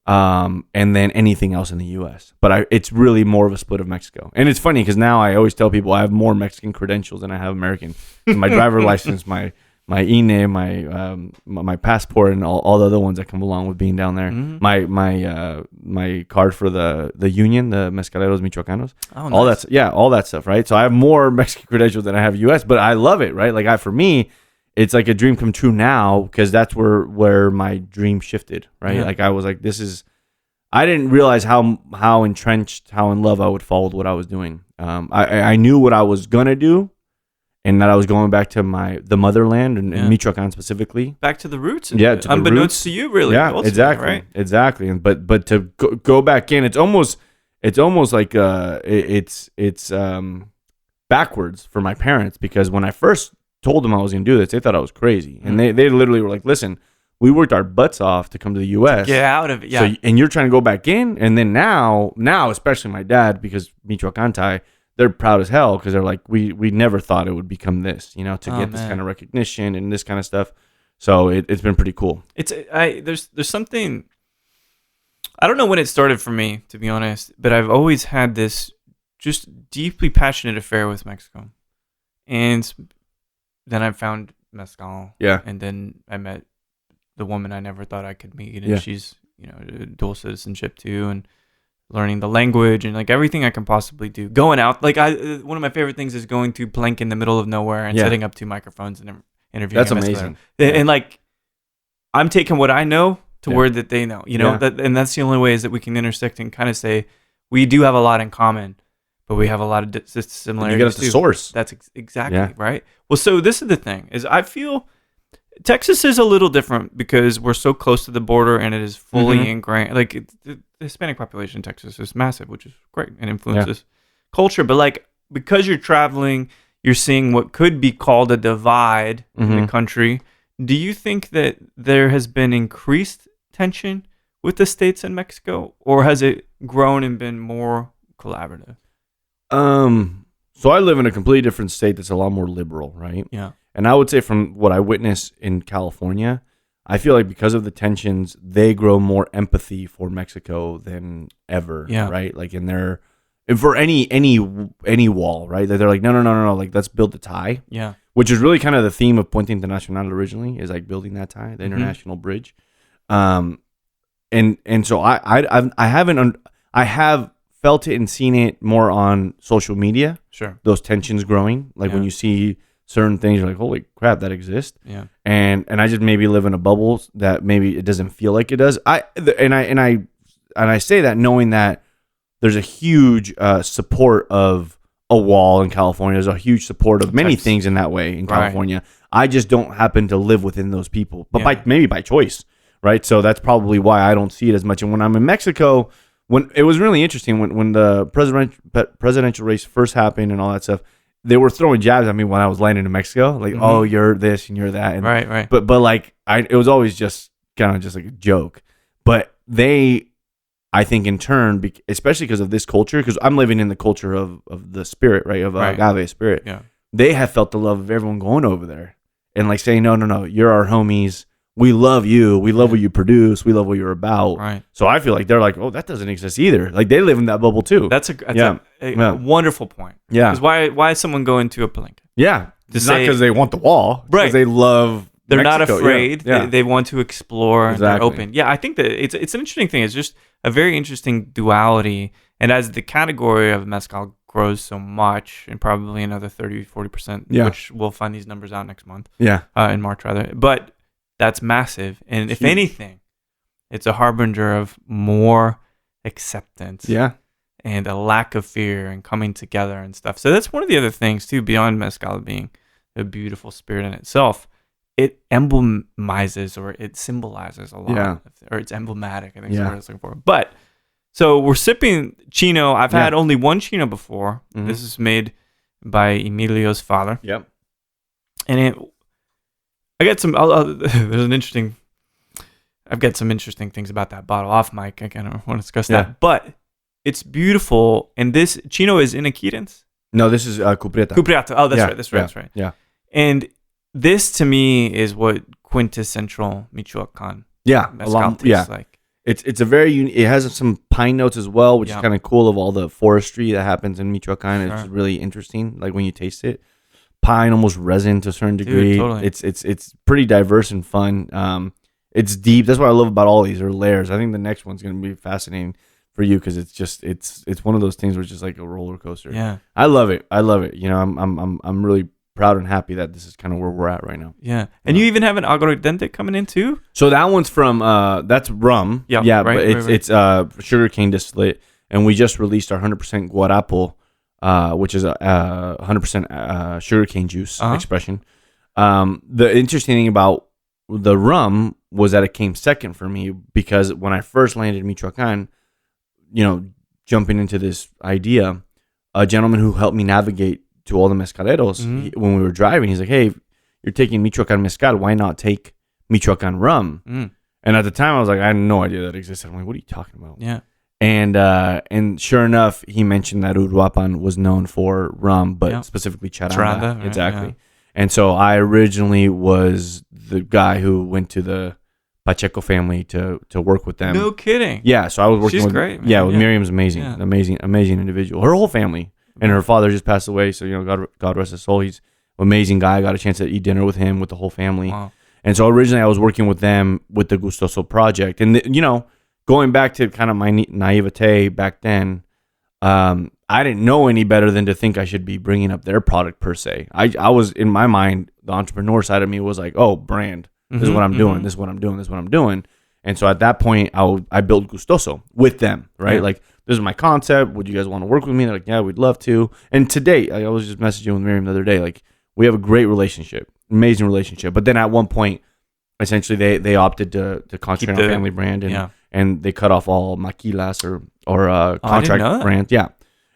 And then anything else in the U.S. But it's really more of a split of Mexico. And it's funny because now I always tell people I have more Mexican credentials than I have American. My driver license, my INE, my passport, and all the other ones that come along with being down there. Mm-hmm. My card for the union, the Mezcaleros Michoacanos. Oh, nice. All that stuff, right? So I have more Mexican credentials than I have U.S. But I love it, right? Like for me, it's like a dream come true now because that's where my dream shifted, right? Yeah. Like I was like, I didn't realize how entrenched, how in love I would fall with what I was doing. I knew what I was gonna do, and that I was going back to the motherland and Michoacán specifically, back to the roots. To the unbeknownst roots. to you, really. Yeah, exactly, right? Exactly. And but to go back in, it's almost like it's backwards for my parents, because when I first told them I was going to do this, they thought I was crazy. And they literally were like, listen, we worked our butts off to come to the U.S. Get out of it, yeah. So, and you're trying to go back in? And then now, especially my dad, because Michoacán, they're proud as hell because they're like, we never thought it would become this, to get this kind of recognition and this kind of stuff. So it's been pretty cool. There's something I don't know when it started for me, to be honest, but I've always had this just deeply passionate affair with Mexico. And then I found mezcal. Yeah. And then I met the woman I never thought I could meet. And she's, dual citizenship too. And learning the language and like everything I can possibly do. Going out. Like one of my favorite things is going to Plank in the middle of nowhere and setting up 2 microphones and interviewing. That's amazing. And like, I'm taking what I know to word that they know, and that's the only way is that we can intersect and kind of say we do have a lot in common, but we have a lot of similarities. You got to source. That's exactly right. Well, so this is the thing is I feel Texas is a little different because we're so close to the border and it is fully ingrained. Like the Hispanic population in Texas is massive, which is great and influences culture. But like because you're traveling, you're seeing what could be called a divide in the country. Do you think that there has been increased tension with the states and Mexico, or has it grown and been more collaborative? So I live in a completely different state that's a lot more liberal, right? Yeah. And I would say from what I witness in California, I feel like because of the tensions, they grow more empathy for Mexico than ever, right? Like and for any wall, right? They're like, no, like let's build the tie. Yeah. Which is really kind of the theme of Puente Internacional originally, is like building that tie, the international bridge. And so I have felt it and seen it more on social media. Sure. Those tensions growing, like when you see certain things, you're like, holy crap, that exists. Yeah. And I just maybe live in a bubble that maybe it doesn't feel like it does. I say that knowing that there's a huge support of a wall in California. There's a huge support of many things in that way in California. Right. I just don't happen to live within those people, but maybe by choice, right? So that's probably why I don't see it as much. And when I'm in Mexico, when it was really interesting when the presidential race first happened and all that stuff, they were throwing jabs at me when I was landing in Mexico, like, oh, you're this and you're that, and right. But like it was always just kind of just like a joke. But I think in turn, especially because of this culture, because I'm living in the culture of the spirit, right, of agave spirit. Yeah, they have felt the love of everyone going over there and like saying, no, you're our homies. We love you. We love what you produce. We love what you're about. Right. So I feel like they're like, oh, that doesn't exist either. Like they live in that bubble too. That's a wonderful point. Yeah. Because why is someone going to a Palenque? Yeah. It's not because they want the wall. Right. Because they love. They're Mexico. Not afraid. Yeah. They want to explore. Exactly. They're open. Yeah, I think that it's an interesting thing. It's just a very interesting duality. And as the category of mezcal grows so much, and probably another 30-40%, which we'll find these numbers out next month. Yeah. In March rather. But that's massive. And if anything, it's a harbinger of more acceptance. Yeah. And a lack of fear and coming together and stuff. So that's one of the other things too, beyond mezcal being a beautiful spirit in itself. It emblemizes or it symbolizes a lot, or it's emblematic. I think is what I was looking for. But so we're sipping Chino. I've had only one Chino before. Mm-hmm. This is made by Emilio's father. Yep. And I got some. I've got some interesting things about that bottle off mic. I kind of want to discuss that, but it's beautiful. And this Chino is in Aquitans. No, this is Cupriata. Cupriata. Oh, that's right. Yeah. And this to me is what quintessential Michoacán mezcal tastes like. It's a very it has some pine notes as well, which is kind of cool of all the forestry that happens in Michoacán. It's really interesting, like when you taste it. Pine, almost resin to a certain degree. Totally. It's pretty diverse and fun. It's deep. That's what I love about all these. They're layers. I think the next one's going to be fascinating for you because it's just it's one of those things where it's just like a roller coaster. Yeah, I love it. You know, I'm really proud and happy that this is kind of where we're at right now. Yeah. And you even have an aguardiente coming in too? So that one's from that's rum. Yeah, but it's sugarcane distillate, and we just released our 100% guarapo, which is a 100% sugarcane juice expression. The interesting thing about the rum was that it came second for me because when I first landed in Michoacán, you know, jumping into this idea, a gentleman who helped me navigate to all the mezcaleros, when we were driving, he's like, hey, you're taking Michoacán Mezcal, why not take Michoacán rum? And at the time I was like, I had no idea that existed. I'm like, what are you talking about? Yeah. And sure enough, he mentioned that Uruapan was known for rum, but specifically charanda. Right? Exactly. Yeah. And so I originally was the guy who went to the Pacheco family to work with them. No kidding. Yeah, so I was working She's with great, man. yeah, with Yeah. Miriam's amazing, Yeah. amazing individual. Her whole family, and her father just passed away, so God rest his soul. He's an amazing guy. I got a chance to eat dinner with him with the whole family. Wow. And so originally I was working with them with the Gustoso project, and going back to kind of my naivete back then, I didn't know any better than to think I should be bringing up their product per se. I was, in my mind, the entrepreneur side of me was like, oh, brand. This is what I'm doing. This is what I'm doing. This is what I'm doing. And so at that point, I built Gustoso with them, right? Yeah. Like, this is my concept. Would you guys want to work with me? They're like, yeah, we'd love to. And today, I was just messaging with Miriam the other day. Like, we have a great relationship, amazing relationship. But then at one point, essentially, they opted to concentrate on family brand, and they cut off all maquilas or contract brands. Yeah.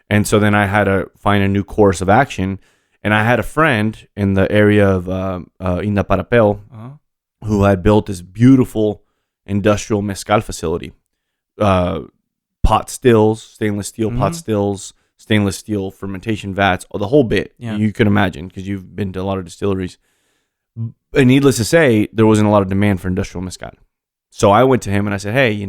And so then I had to find a new course of action. And I had a friend in the area of Indaparapeo who had built this beautiful industrial mezcal facility. Pot stills, stainless steel pot stills, stainless steel fermentation vats, the whole bit. Yeah. You can imagine, because you've been to a lot of distilleries. And needless to say, there wasn't a lot of demand for industrial mezcal. So I went to him and I said, hey,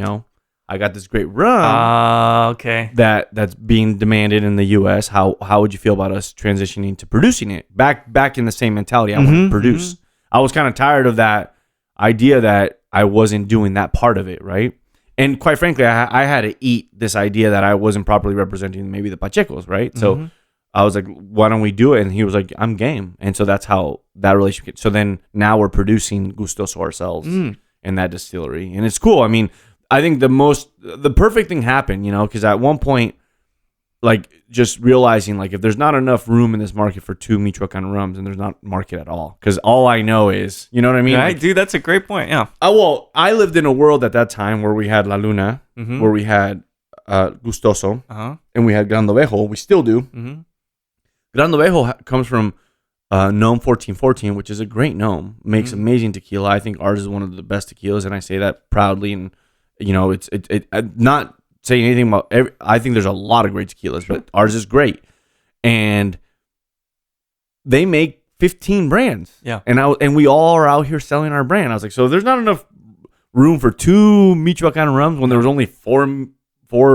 I got this great rum Okay. that's being demanded in the U.S. How would you feel about us transitioning to producing it? Back in the same mentality, I want to produce. I was kind of tired of that idea that I wasn't doing that part of it, right? And quite frankly, I had to eat this idea that I wasn't properly representing maybe the Pachecos, right? So I was like, why don't we do it? And he was like, I'm game. And so that's how that relationship. So then now we're producing Gustoso ourselves in that distillery. And it's cool. I mean, I think the perfect thing happened, because at one point, like, just realizing, like, if there's not enough room in this market for two Michoacan rums, and there's not market at all, because all I know is, you know what I mean? Right, like, dude, that's a great point. Yeah. I lived in a world at that time where we had La Luna, where we had Gustoso, and we had Grande Ovejo. We still do. Grande Ovejo comes from Gnome 1414, which is a great gnome. Makes amazing tequila. I think ours is one of the best tequilas, and I say that proudly. And it's not saying anything about. I think there's a lot of great tequilas, but ours is great. And they make 15 brands. Yeah. And we all are out here selling our brand. I was like, so there's not enough room for two Michoacan rums when there was only four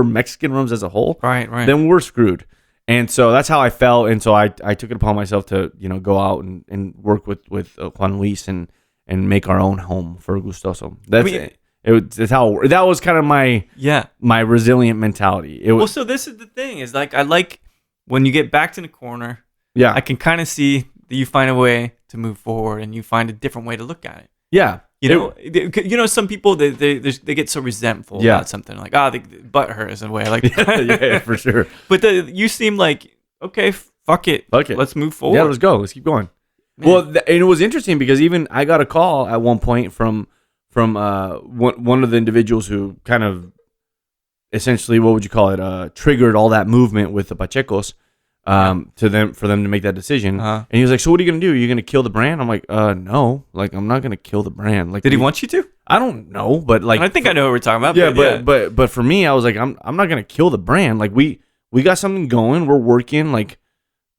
Mexican rums as a whole. Right. Then we're screwed. And so that's how I felt. And so I took it upon myself to, go out and work with Juan Luis and make our own home for Gustoso. That's how that was kind of my resilient mentality. So this is the thing, is like, I like when you get backed in a corner. Yeah. I can kind of see that you find a way to move forward, and you find a different way to look at it. Yeah. Some people, they get so resentful about something, like, the butt hurts in a way, like, yeah, for sure. But you seem like, okay, fuck it, let's move forward. Yeah, let's go, let's keep going. Man. Well, and it was interesting because even I got a call at one point from one of the individuals who kind of essentially, what would you call it, triggered all that movement with the Pachecos. For them to make that decision. And he was like, so what are you going to do? Are you going to kill the brand? I'm like, no, like, I'm not going to kill the brand. Like, did he want you to? I don't know, but like, I think I know what we're talking about. Yeah, but for me, I was like, I'm not going to kill the brand. Like, we got something going. We're working. Like,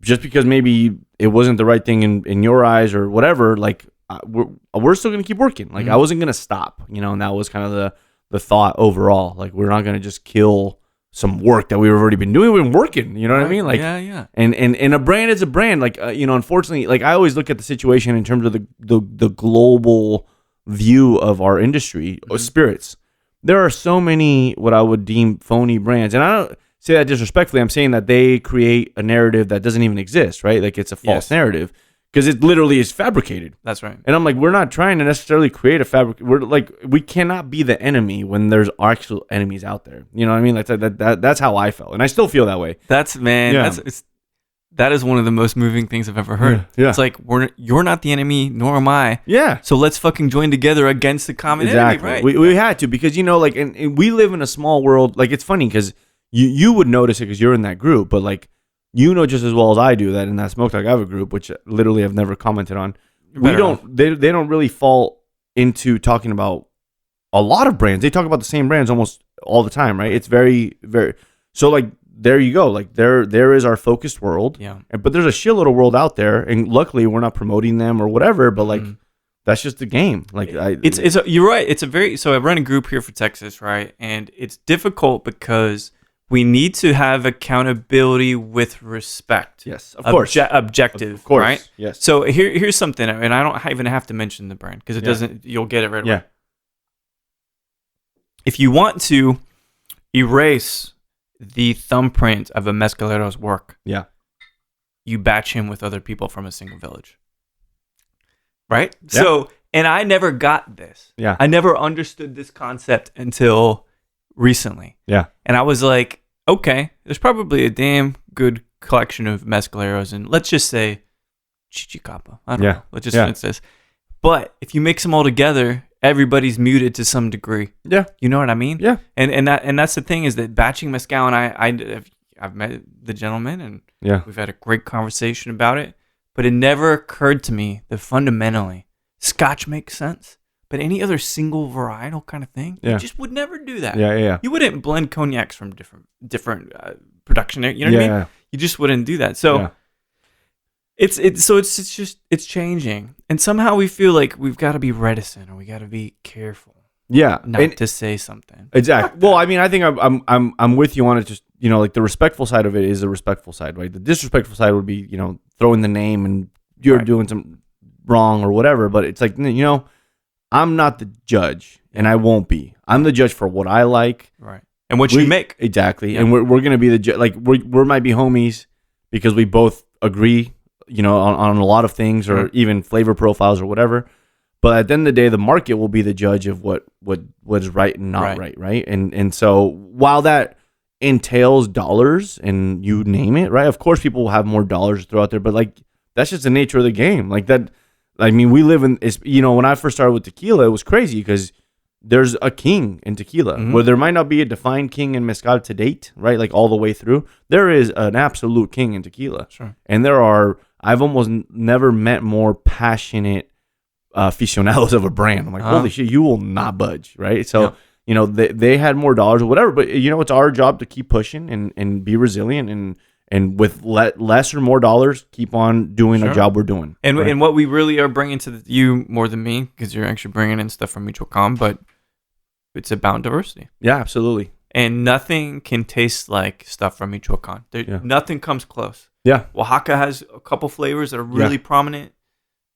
just because maybe it wasn't the right thing in your eyes or whatever, like, we're still going to keep working. Like, I wasn't going to stop, and that was kind of the thought overall. Like, we're not going to just kill some work that we've already been doing. We've been working, you know what I mean? Like, yeah. And a brand is a brand. Like, unfortunately, like, I always look at the situation in terms of the global view of our industry, or spirits. There are so many what I would deem phony brands, and I don't say that disrespectfully. I'm saying that they create a narrative that doesn't even exist, right? Like, it's a false narrative. Because it literally is fabricated. That's right. And I'm like, we're not trying to necessarily create a fabric. We're like, we cannot be the enemy when there's actual enemies out there. You know what I mean? That's how I felt, and I still feel that way. That is one of the most moving things I've ever heard. Yeah. It's like, you're not the enemy, nor am I. Yeah. So let's fucking join together against the common enemy, right? We had to, because like, and we live in a small world. Like, it's funny because you would notice it because you're in that group, but like, just as well as I do that in that Smoke Talk Ava group, which literally I've never commented on. They don't really fall into talking about a lot of brands. They talk about the same brands almost all the time, right? It's very, very, so like, there you go. Like, there is our focused world. Yeah. But there's a shitload of world out there, and luckily we're not promoting them or whatever, but like, That's just the game. Like you're right. It's a very so I run a group here for Texas, right? And it's difficult because we need to have accountability with respect. Yes, of course, objective, of course, right? Yes. So here's something, and I don't even have to mention the brand because it doesn't. You'll get it right away. If you want to erase the thumbprint of a mezcalero's work, you batch him with other people from a single village. Right? Yeah. So, and I never got this. Yeah. I never understood this concept until recently. Yeah. And I was like, okay, there's probably a damn good collection of mezcaleros, and let's just say Chichicapa. I don't know. Let's just finish this. But if you mix them all together, everybody's muted to some degree. Yeah. You know what I mean? Yeah. And that's the thing is that batching mezcal, and I've met the gentleman, and we've had a great conversation about it. But it never occurred to me that fundamentally, Scotch makes sense. But any other single varietal kind of thing, you just would never do that. Yeah. You wouldn't blend cognacs from different production. You know what I mean? You just wouldn't do that. So it's changing, and somehow we feel like we've got to be reticent or we got to be careful. Not to say something. Exactly. Well, I mean, I think I'm with you on it. Just like the respectful side of it is the respectful side, right? The disrespectful side would be throwing the name and you're doing some wrong or whatever. But it's like I'm not the judge, and I won't be. I'm the judge for what I like, right? And what you make exactly. And we're gonna be the judge. Like we might be homies because we both agree, on a lot of things or even flavor profiles or whatever. But at the end of the day, the market will be the judge of what is right and not right? And so while that entails dollars and you name it, right? Of course, people will have more dollars to throw out there, but like that's just the nature of the game. Like that. I mean, we live in. When I first started with tequila, it was crazy because there's a king in tequila where there might not be a defined king in mezcal to date, right? Like all the way through, there is an absolute king in tequila, and I've almost never met more passionate aficionados of a brand. I'm like, holy shit, you will not budge, right? So, they had more dollars or whatever, but it's our job to keep pushing and be resilient and with less or more dollars, keep on doing a job we're doing. And what we really are bringing to you more than me, because you're actually bringing in stuff from Michoacán, but it's about diversity. Yeah, absolutely. And nothing can taste like stuff from Michoacán. Nothing comes close. Yeah. Oaxaca has a couple flavors that are really prominent.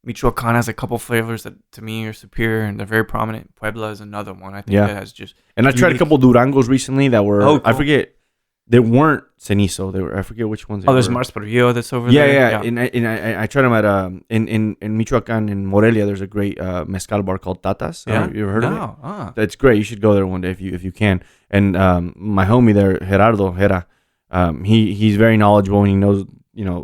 Michoacán has a couple flavors that to me are superior and they're very prominent. Puebla is another one. I think that has just. And I tried a couple Durangos recently that were. Oh, cool. I forget. They weren't cenizo. They were. I forget which ones. There's Marsparillo that's over there. Yeah. And I tried them at in Michoacán in Morelia. There's a great mezcal bar called Tatas. You ever heard of it? That's great. You should go there one day if you can. And my homie there, Gerardo Hera, he's very knowledgeable and he knows.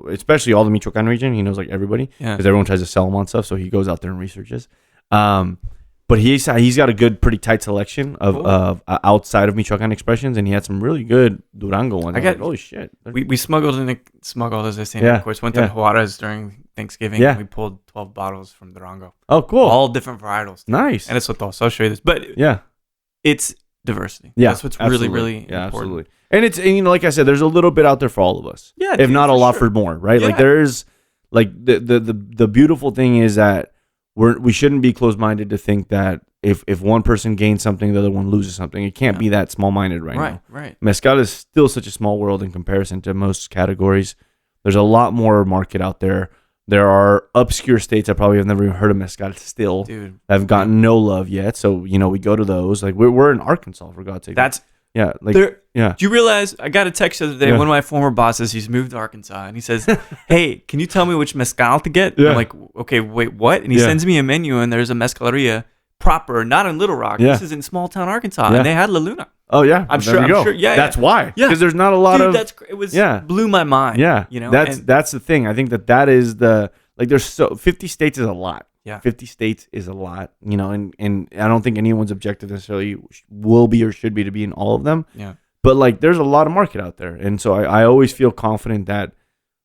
Especially all the Michoacán region, he knows like everybody because everyone tries to sell him on stuff. So he goes out there and researches. But he's got a pretty tight selection of outside of Michoacán expressions, and he had some really good Durango ones. Holy shit! We smuggled as I say, of course. Went to Juarez during Thanksgiving. Yeah. And we pulled 12 bottles from Durango. Oh, cool! All different varietals. Nice. And it's what I'll show you this, but it's diversity. Yeah, that's what's really important. Absolutely. And it's like I said, there's a little bit out there for all of us. Yeah, if not a lot for more, right? Yeah. Like there's like the beautiful thing is that we shouldn't be closed-minded to think that if one person gains something, the other one loses something. It can't be that small-minded right now. Right. Mezcal is still such a small world in comparison to most categories. There's a lot more market out there. There are obscure states I probably have never even heard of mezcal still. Dude, have gotten no love yet. So, we go to those. Like we're in Arkansas, for God's sake. Do you realize I got a text the other day? One of my former bosses, he's moved to Arkansas, and he says, "Hey, can you tell me which mezcal to get?" I'm like, "Okay, wait, what?" And he sends me a menu, and there's a mezcaleria proper, not in Little Rock. This is in small town Arkansas, and they had La Luna. Oh yeah, I'm sure. Yeah, that's why. Yeah, because there's not a lot of. It was blew my mind. Yeah, that's the thing. I think that is the There's 50 states is a lot. Yeah, 50 states is a lot. And I don't think anyone's objective necessarily will be or should be to be in all of them. Yeah. But there's a lot of market out there, and so I always feel confident that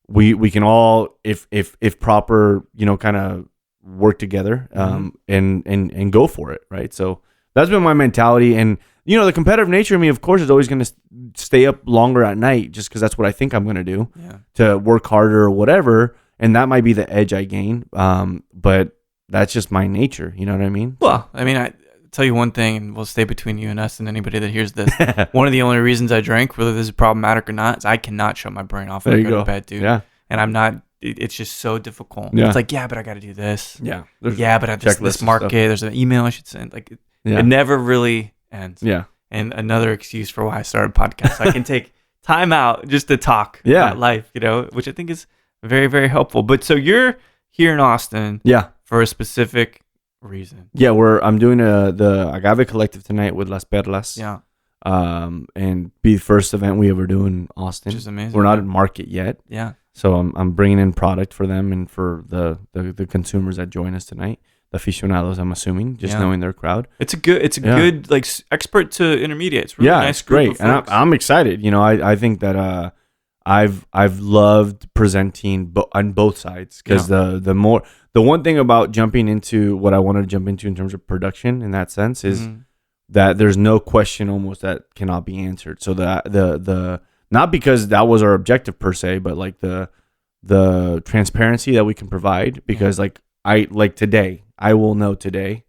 we can all, if proper, kind of work together, and go for it, right? So that's been my mentality, and the competitive nature of me, of course, is always going to stay up longer at night, just because that's what I think I'm going to do, to work harder or whatever, and that might be the edge I gain. But that's just my nature. You know what I mean? Well, I mean, I tell you one thing, and we'll stay between you and us and anybody that hears this. One of the only reasons I drink, whether this is problematic or not, is I cannot shut my brain off when I go to bed, dude. Yeah. And I'm not. It's just so difficult. Yeah. It's like, yeah, but I got to do this. Yeah. Yeah, but I have this market. There's an email I should send. Like, Yeah. it never really ends. Yeah. And another excuse for why I started podcasts. I can take time out just to talk about life, you know, which I think is very, very helpful. But so you're here in Austin, for a specific reason. Yeah, I'm doing the Agave Collective tonight with Las Perlas. Yeah. And be the first event we ever do in Austin. Which is amazing. We're not in market yet. Yeah. So I'm bringing in product for them and for the consumers that join us tonight, the aficionados. I'm assuming, just knowing their crowd. It's a good like expert to intermediate. It's really nice. It's great, and I'm excited. You know, I think that I've loved presenting on both sides because the one thing about jumping into what I wanted to jump into in terms of production in that sense is that there's no question almost that cannot be answered. So the not because that was our objective per se, but like the transparency that we can provide, because like today, I will know today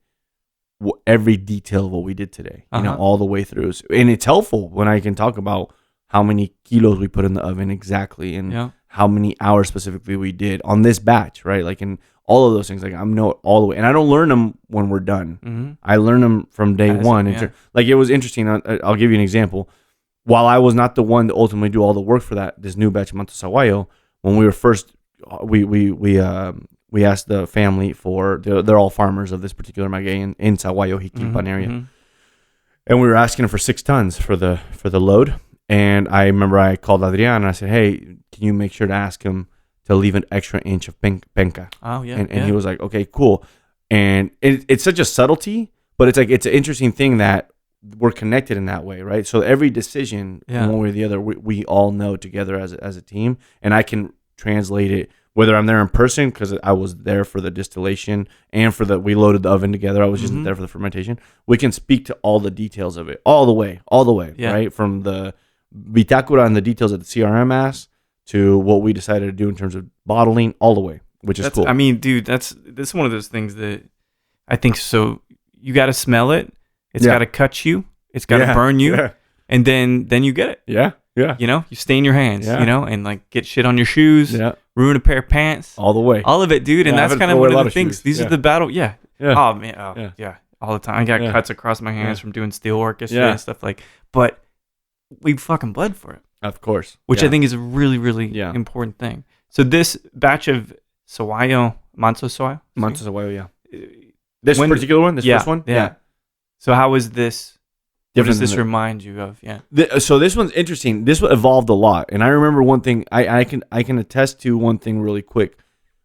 every detail of what we did today, you know, all the way through. And it's helpful when I can talk about how many kilos we put in the oven exactly and how many hours specifically we did on this batch, right? Like, in all of those things, like I know all the way, and I don't learn them when we're done. I learn them from day one. Like, it was interesting. I'll give you an example. While I was not the one to ultimately do all the work for this new batch of Mantos Aguayo, when we were first, we asked the family for, they're all farmers of this particular maguey in Saguayo, Jiquilpan area. And we were asking them for 6 tons for the load. And I remember I called Adrian and I said, hey, can you make sure to ask him to leave an extra inch of penca? Oh, yeah. And he was like, okay, cool. And it's such a subtlety, but it's like, it's an interesting thing that we're connected in that way, right? So every decision, one way or the other, we all know together as a team. And I can translate it, whether I'm there in person, because I was there for the distillation and we loaded the oven together. I was just there for the fermentation. We can speak to all the details of it, all the way, right? From the bitácora and the details that the CRM asks to what we decided to do in terms of bottling, all the way, which is cool. I mean, dude, that's one of those things that I think so. You got to smell it. It's got to cut you. It's got to burn you. Yeah. And then you get it. Yeah. Yeah. You know, you stain your hands, you know, and like get shit on your shoes, ruin a pair of pants. All the way. All of it, dude. And that's kind of one of the things. Shoes. These are the battle. Yeah. Oh, man. Yeah. All the time. I got cuts across my hands from doing steel work and stuff like, but we fucking bled for it. Of course. Which I think is a really, really important thing. So this batch of Mantos Aguayo, This particular one? This first one? Yeah. So how is this? What does this remind you of? Yeah. So this one's interesting. This one evolved a lot, and I remember one thing. I can attest to one thing really quick.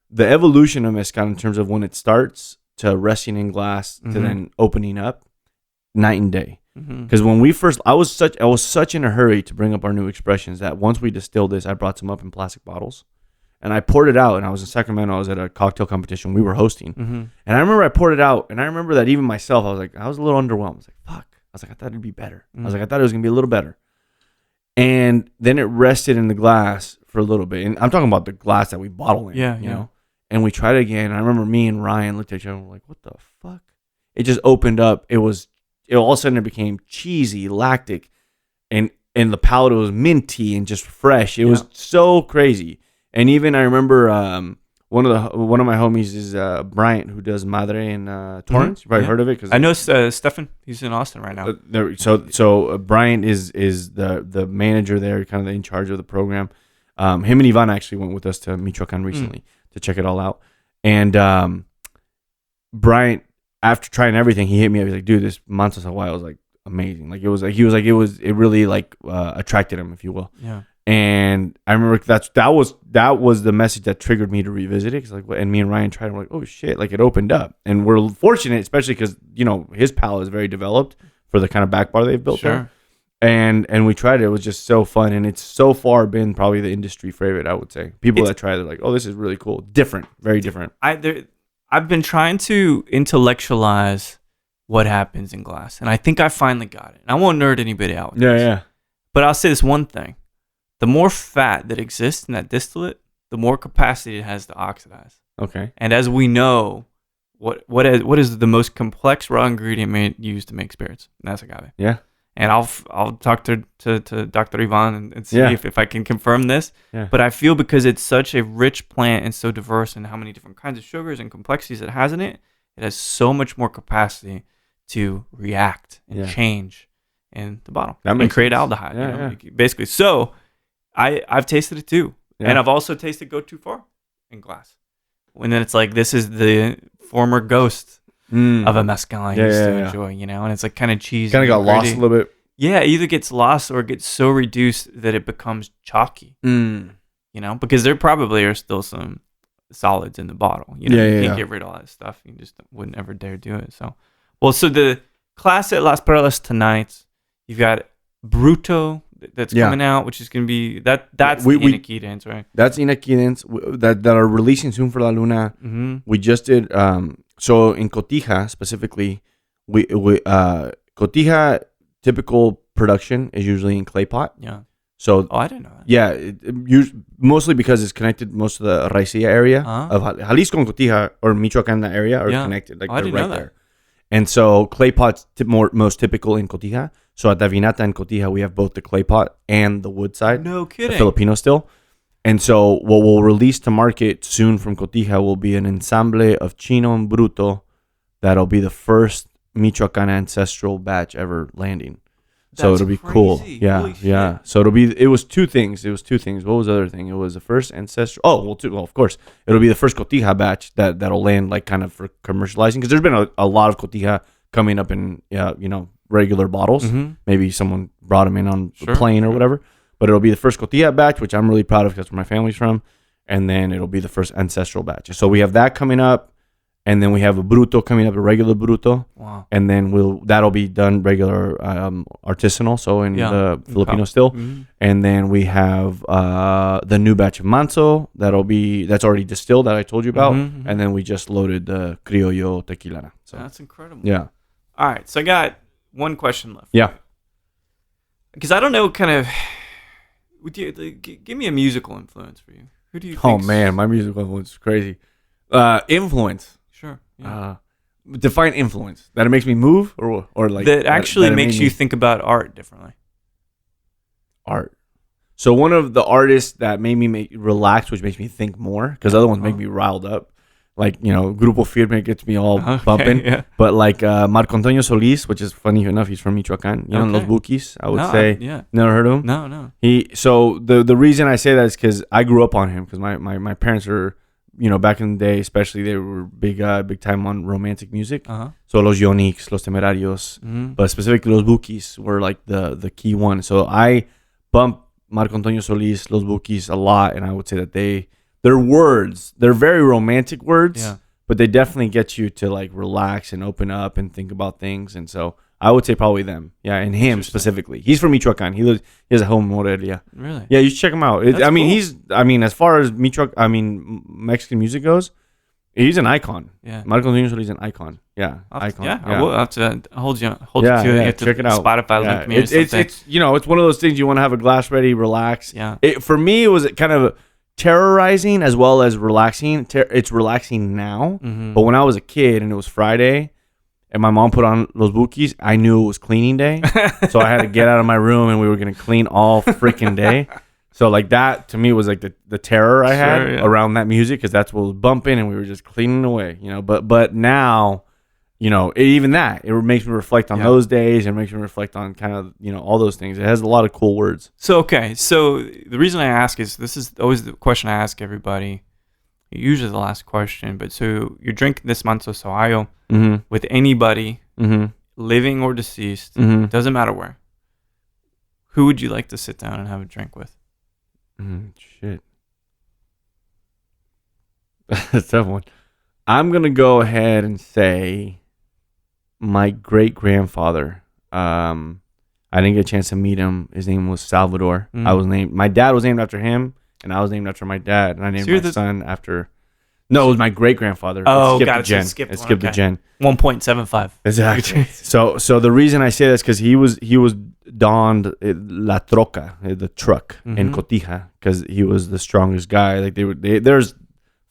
The evolution of mezcal in terms of when it starts to resting in glass to then opening up, night and day. Because when we first, I was such in a hurry to bring up our new expressions that once we distilled this, I brought some up in plastic bottles. And I poured it out, and I was in Sacramento. I was at a cocktail competition we were hosting. And I remember I poured it out, and I remember that even myself, I was a little underwhelmed. I was like, fuck. I was like, I thought it'd be better. I was like, I thought it was going to be a little better. And then it rested in the glass for a little bit. And I'm talking about the glass that we bottle in, you know? And we tried it again. And I remember me and Ryan looked at each other and were like, what the fuck? It just opened up. It all of a sudden it became cheesy, lactic, and the palate was minty and just fresh. It was so crazy. And even I remember one of my homies is Bryant, who does Madre in Torrance. You've probably heard of it. I know Stefan. He's in Austin right now. So Bryant is the manager there, kind of in charge of the program. Him and Ivan actually went with us to Michoacán recently to check it all out. And Bryant, after trying everything, he hit me up. He's like, dude, this Mantos Aguayo was like amazing. Like it really like attracted him, if you will. Yeah. And I remember that was the message that triggered me to revisit it. Cause like, and me and Ryan tried. I'm like, oh shit! Like it opened up, and we're fortunate, especially because his palate is very developed for the kind of back bar they've built there. And we tried it. It was just so fun, and it's so far been probably the industry favorite. I would say people that try it, they're like, oh, this is really cool, different, very different. I've been trying to intellectualize what happens in glass, and I think I finally got it. And I won't nerd anybody out with this. Yeah. But I'll say this one thing. The more fat that exists in that distillate, the more capacity it has to oxidize. Okay. And as we know, what is the most complex raw ingredient used to make spirits? And that's agave. Yeah. And I'll talk to Dr. Ivan and see Yeah. if I can confirm this. Yeah. But I feel because it's such a rich plant and so diverse in how many different kinds of sugars and complexities it has in it, it has so much more capacity to react and change in the bottle and create aldehyde. Yeah, Basically. So I've tasted it too. Yeah. And I've also tasted Go Too Far in glass. And then it's like, this is the former ghost of a mezcal I used to enjoy, and it's like kind of cheesy. Kind of got lost a little bit. Yeah, it either gets lost or it gets so reduced that it becomes chalky. Because there probably are still some solids in the bottle. You can't get rid of all that stuff. You just wouldn't ever dare do it. So the class at Las Perlas tonight, you've got Bruto that's coming out, which is going to be that's the Inequidance, right? That's Inequidance that are releasing soon for La Luna. Mm-hmm. We just did so in Cotija specifically, we Cotija typical production is usually in clay pot. Yeah. So I didn't know that. Yeah, mostly because it's connected. Most of the Raicilla area of Jalisco and Cotija or Michoacán area are connected. Like they're right there. And so clay pot's most typical in Cotija. So at Davinata and Cotija, we have both the clay pot and the wood side. No kidding. The Filipino still. And so what we'll release to market soon from Cotija will be an ensamble of Chino and Bruto. That'll be the first Michoacán ancestral batch ever landing. So it'll be cool. Yeah. So it was two things. What was the other thing? It was the first ancestral. Of course. It'll be the first Cotija batch that'll land like kind of for commercializing. Because there's been a lot of Cotija coming up in, regular bottles. Mm-hmm. Maybe someone brought them in on a plane or whatever. But it'll be the first Cotija batch, which I'm really proud of because that's where my family's from. And then it'll be the first ancestral batch. So we have that coming up. And then we have a Bruto coming up, a regular Bruto. Wow. And then that'll be done regular artisanal, so in the Filipino still. Mm-hmm. And then we have the new batch of Manso that's already distilled that I told you about. Mm-hmm. And then we just loaded the Criollo Tequilana. So that's incredible. Yeah. All right, so I got one question left. Yeah. Because I don't know, kind of, give me a musical influence for you. Who do you think? Oh man, my musical influence is crazy. Influence. Sure. Yeah. Define influence. That it makes me move, or like that actually makes you think about art differently. Art. So one of the artists that made me relax, which makes me think more, because other ones make me riled up. Like, Grupo Firme gets me all bumping. Yeah. But like Marco Antonio Solis, which is funny enough, he's from Michoacán. Los Bukis, I would say. Never heard of him? No. So the reason I say that is because I grew up on him, because my parents are, back in the day, especially, they were big time on romantic music. So Los Yonix, Los Temerarios, but specifically Los Bukis were like the key one. So I bump Marco Antonio Solis, Los Bukis a lot, and I would say that their words, they're very romantic words, but they definitely get you to like relax and open up and think about things. And so I would say probably them. Yeah, and him specifically. He's from Michoacán. He has a home in Morelia. Really? Yeah, you should check him out. Cool. As far as Mexican music goes, he's an icon. Yeah. Marco Antonio Solis is an icon. Yeah, icon. Yeah, I will have to hold you to it. You have to check it out. Spotify link me or something. It's one of those things you want to have a glass ready, relax. Yeah. For me, it was kind of terrorizing as well as relaxing. It's relaxing now, but when I was a kid and it was Friday and my mom put on Los Bukis, I knew it was cleaning day. So I had to get out of my room and we were going to clean all freaking day. So like that to me was like the terror I had around that music, because that's what was bumping and we were just cleaning away, but now, even that, it makes me reflect on those days and makes me reflect on kind of, all those things. It has a lot of cool words. So the reason I ask is, this is always the question I ask everybody, usually the last question, but so you're drinking this Manso Soayo with anybody, living or deceased, doesn't matter where. Who would you like to sit down and have a drink with? Shit. That's a tough one. I'm going to go ahead and say my great-grandfather. I didn't get a chance to meet him. His name was Salvador. My dad was named after him, and I was named after my dad, and I named my son after... No, it was my great-grandfather. Oh, got it. It skipped the gen. 1.75. Exactly. So the reason I say this, because he was donned la troca, the truck in Cotija, because he was the strongest guy. Like there's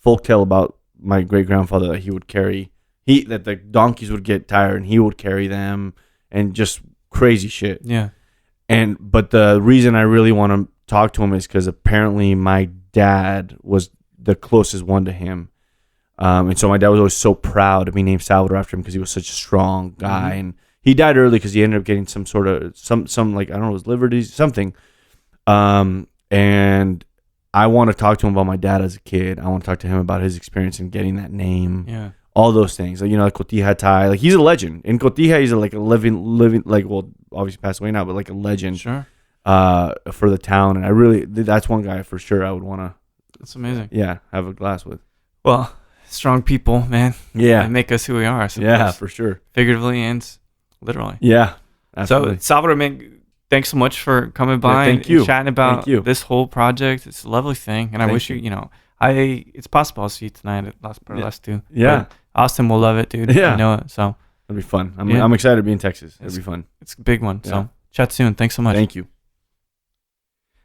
folktale about my great grandfather that he would carry that the donkeys would get tired and he would carry them and just crazy shit. Yeah. But the reason I really want to talk to him is because apparently my dad was the closest one to him. And so my dad was always so proud to be named Salvador after him because he was such a strong guy. Mm-hmm. And he died early because he ended up getting some sort of, some like, I don't know, his liver disease, something. And I want to talk to him about my dad as a kid. I want to talk to him about his experience in getting that name. Yeah. All those things. Like, like Cotija Thai. Like, he's a legend. In Cotija, he's like a living, like, well, obviously passed away now, but like a legend. Sure. For the town. And that's one guy for sure I would want to. That's amazing. Yeah. Have a glass with. Well, strong people, man. Yeah. They make us who we are, I suppose. Yeah, for sure. Figuratively and literally. Yeah. Absolutely. So, Salvador, man, thanks so much for coming by and chatting about this whole project. It's a lovely thing. And I wish you, it's possible I'll see you tonight at Las Perlas too. Yeah. But Austin will love it, dude. Yeah. I know it. So it'll be fun. I'm excited to be in Texas. It'll be fun. It's a big one. Yeah. So chat soon. Thanks so much. Thank you.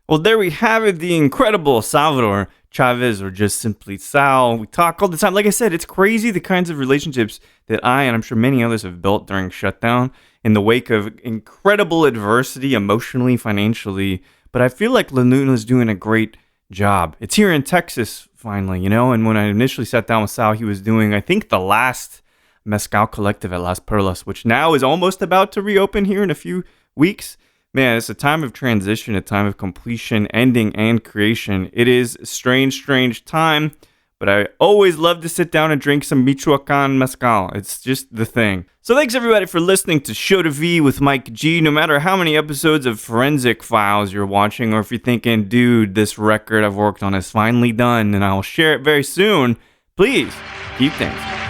Well, there we have it. The incredible Salvador Chavez, or just simply Sal. We talk all the time. Like I said, it's crazy the kinds of relationships that I, and I'm sure many others, have built during shutdown in the wake of incredible adversity, emotionally, financially. But I feel like La Luna is doing a great job. It's here in Texas, finally, and when I initially sat down with Sal, he was doing, I think, the last Mezcal collective at Las Perlas, which now is almost about to reopen here in a few weeks. Man, it's a time of transition, a time of completion, ending, and creation. It is a strange, strange time, but I always love to sit down and drink some Michoacán Mezcal. It's just the thing. So thanks everybody for listening to Show to V with Mike G. No matter how many episodes of Forensic Files you're watching, or if you're thinking, dude, this record I've worked on is finally done and I'll share it very soon, please keep dancing.